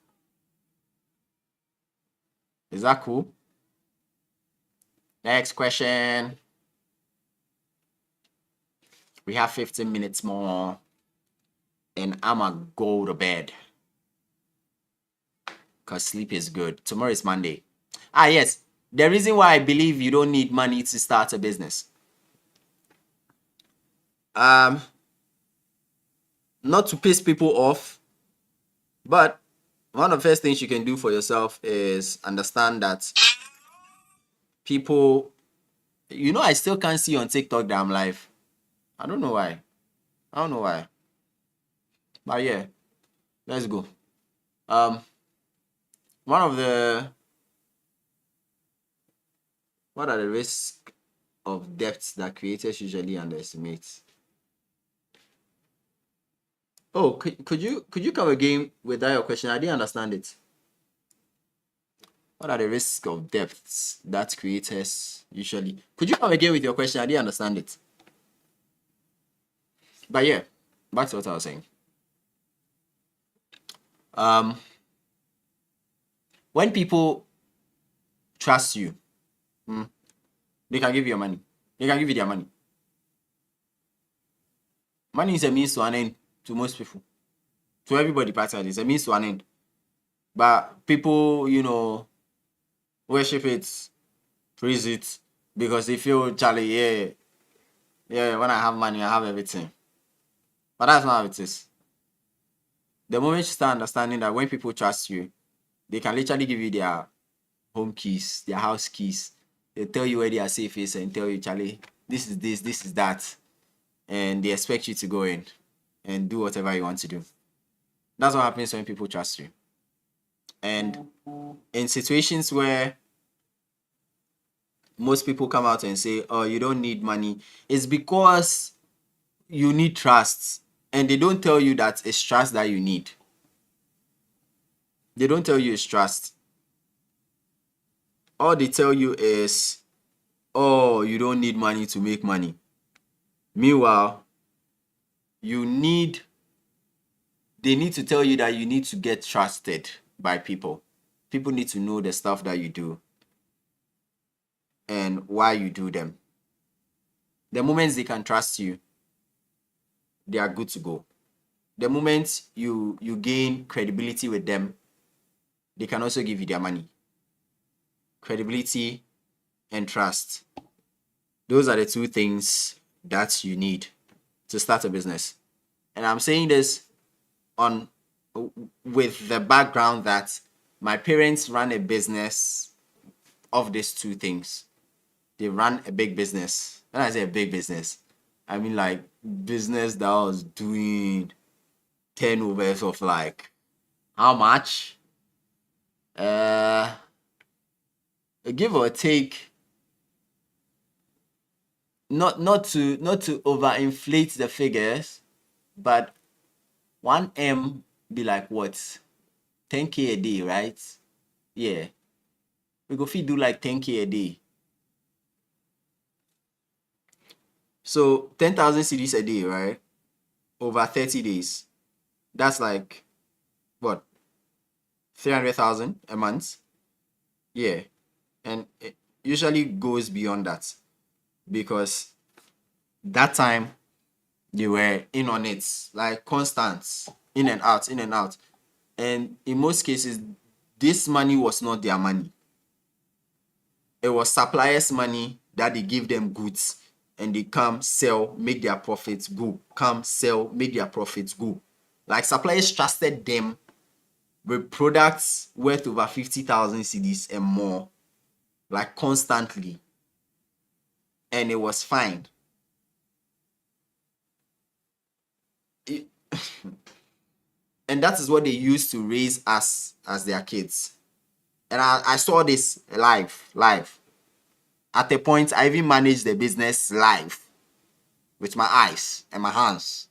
Is that cool? Next question. We have 15 minutes more and I'ma go to bed because sleep is good. Tomorrow is Monday. Yes, the reason why I believe you don't need money to start a business. Not to piss people off, but one of the first things you can do for yourself is understand that people, I still can't see on TikTok that I'm live. I don't know why. But yeah, let's go. What are the risks of debts that creators usually underestimate? Oh, could you come again with that your question? I didn't understand it. What are the risks of debts that creators usually? Could you come again with your question? I didn't understand it. But yeah, back to what I was saying. When people trust you, they can give you your money. They can give you their money. Money is a means to an end to most people. To everybody practically, it's a means to an end. But people, worship it, praise it, because they feel, Charlie, yeah, when I have money, I have everything. But that's not how it is. The moment you start understanding that when people trust you, they can literally give you their home keys, their house keys. They tell you where their safe is and tell you, Charlie, this is this, this is that. And they expect you to go in and do whatever you want to do. That's what happens when people trust you. And in situations where most people come out and say, oh, you don't need money, it's because you need trust. And they don't tell you that it's trust that you need. They don't tell you it's trust. All they tell you is, oh, you don't need money to make money. Meanwhile, they need to tell you that you need to get trusted by people. People need to know the stuff that you do and why you do them. The moments they can trust you, they are good to go. The moment you gain credibility with them, they can also give you their money. Credibility and trust. Those are the two things that you need to start a business. And I'm saying this with the background that my parents ran a business of these two things. They ran a big business. When I say a big business, I mean like business that was doing turnovers of like how much? Give or take, not to overinflate the figures, but 1M be like what? 10K a day, right? Yeah. We go fit do like 10K a day. So 10,000 cedis a day, right? Over 30 days. That's like what? 300,000 a month. Yeah. And it usually goes beyond that because that time they were in on it, like constant, in and out. And in most cases, this money was not their money. It was suppliers' money that they give them goods and they come sell, make their profits go. Come sell, make their profits go. Like suppliers trusted them with products worth over 50,000 cedis and more, like constantly. And it was fine. And that is what they used to raise us as their kids. And I saw this live. At a point, I even managed the business live. with my eyes and my hands.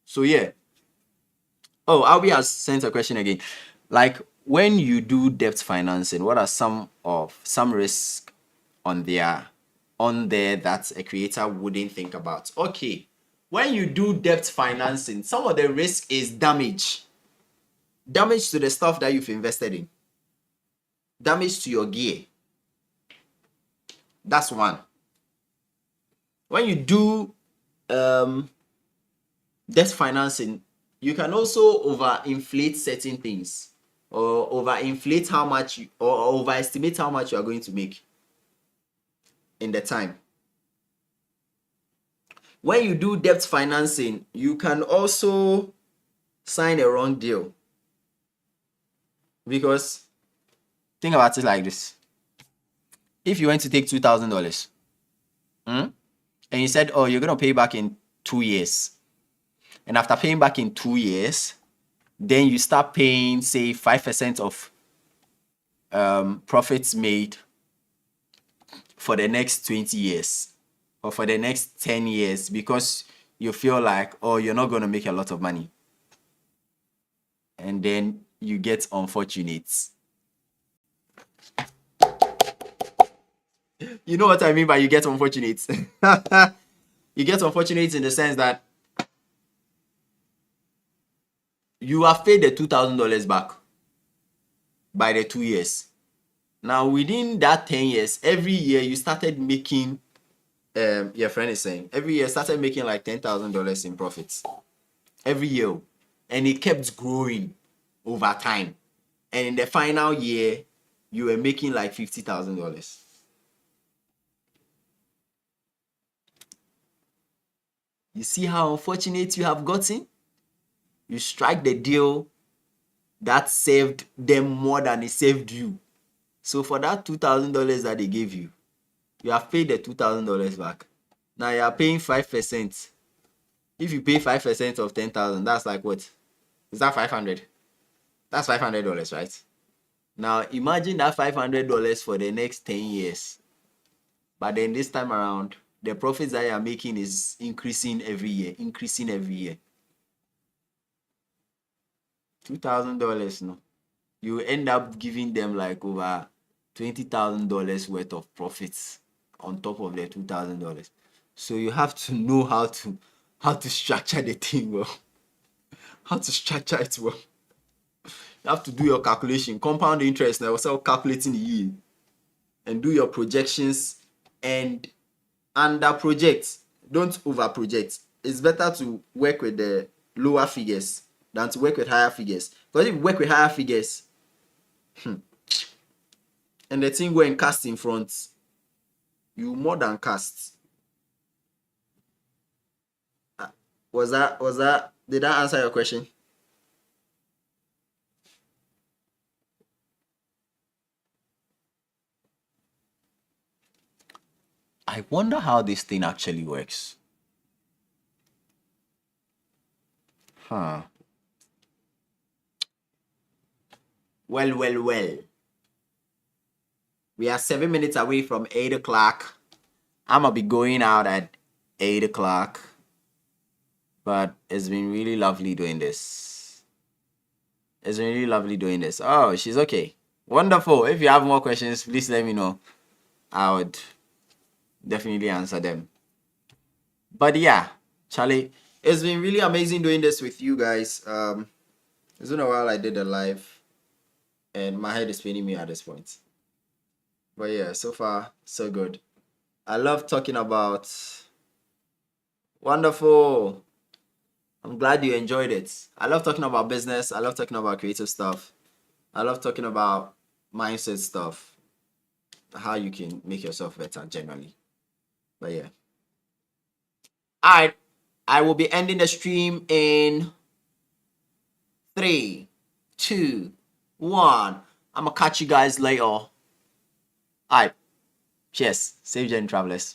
So yeah. Oh, Albie has sent a question again. Like, when you do debt financing, what are some risks on there that a creator wouldn't think about? Okay. When you do debt financing, some of the risk is damage. Damage to the stuff that you've invested in. Damage to your gear. That's one. When you do debt financing, you can also overinflate certain things, or overinflate how much or overestimate how much you are going to make in the time. When you do debt financing, you can also sign a wrong deal. Because think about it like this. If you went to take $2,000 and you said, oh, you're going to pay back in 2 years. And after paying back in 2 years, then you start paying, say, 5% of profits made for the next 20 years or for the next 10 years because you feel like, oh, you're not going to make a lot of money. And then you get unfortunate. You know what I mean by you get unfortunate? You get unfortunate in the sense that you have paid the $2,000 back by the 2 years. Now, within that 10 years, every year you started making, your friend is saying, every year started making like $10,000 in profits. Every year. And it kept growing over time. And in the final year, you were making like $50,000. You see how unfortunate you have gotten? You strike the deal that saved them more than it saved you. So for that $2,000 that they gave you, you have paid the $2,000 back. Now you are paying 5%. If you pay 5% of 10,000, that's like what? Is that 500? That's $500, right? Now imagine that $500 for the next 10 years. But then this time around, the profits that you are making is increasing every year, $2,000, no. You end up giving them like over $20,000 worth of profits on top of the $2,000. So you have to know how to structure the thing well. How to structure it well. You have to do your calculation, compound interest, and also calculating the yield, and do your projections and under project. Don't over project. It's better to work with the lower figures than to work with higher figures. Because if you work with higher figures, and the thing go and cast in front, you more than cast. Was that did that answer your question? I wonder how this thing actually works. Well. We are 7 minutes away from 8 o'clock. I'm gonna be going out at 8 o'clock. But it's been really lovely doing this. Oh, she's okay. Wonderful. If you have more questions, please let me know. I would definitely answer them. But yeah, Charlie, it's been really amazing doing this with you guys. It's been a while I did a live, and my head is paining me at this point. But yeah, so far so good. I love talking about. Wonderful. I'm glad you enjoyed it. I love talking about business. I love talking about creative stuff. I love talking about mindset stuff. How you can make yourself better generally. But yeah. Alright. I will be ending the stream in 3, 2, 1. I'm gonna catch you guys later. Alright. Cheers. Safe journey, travelers.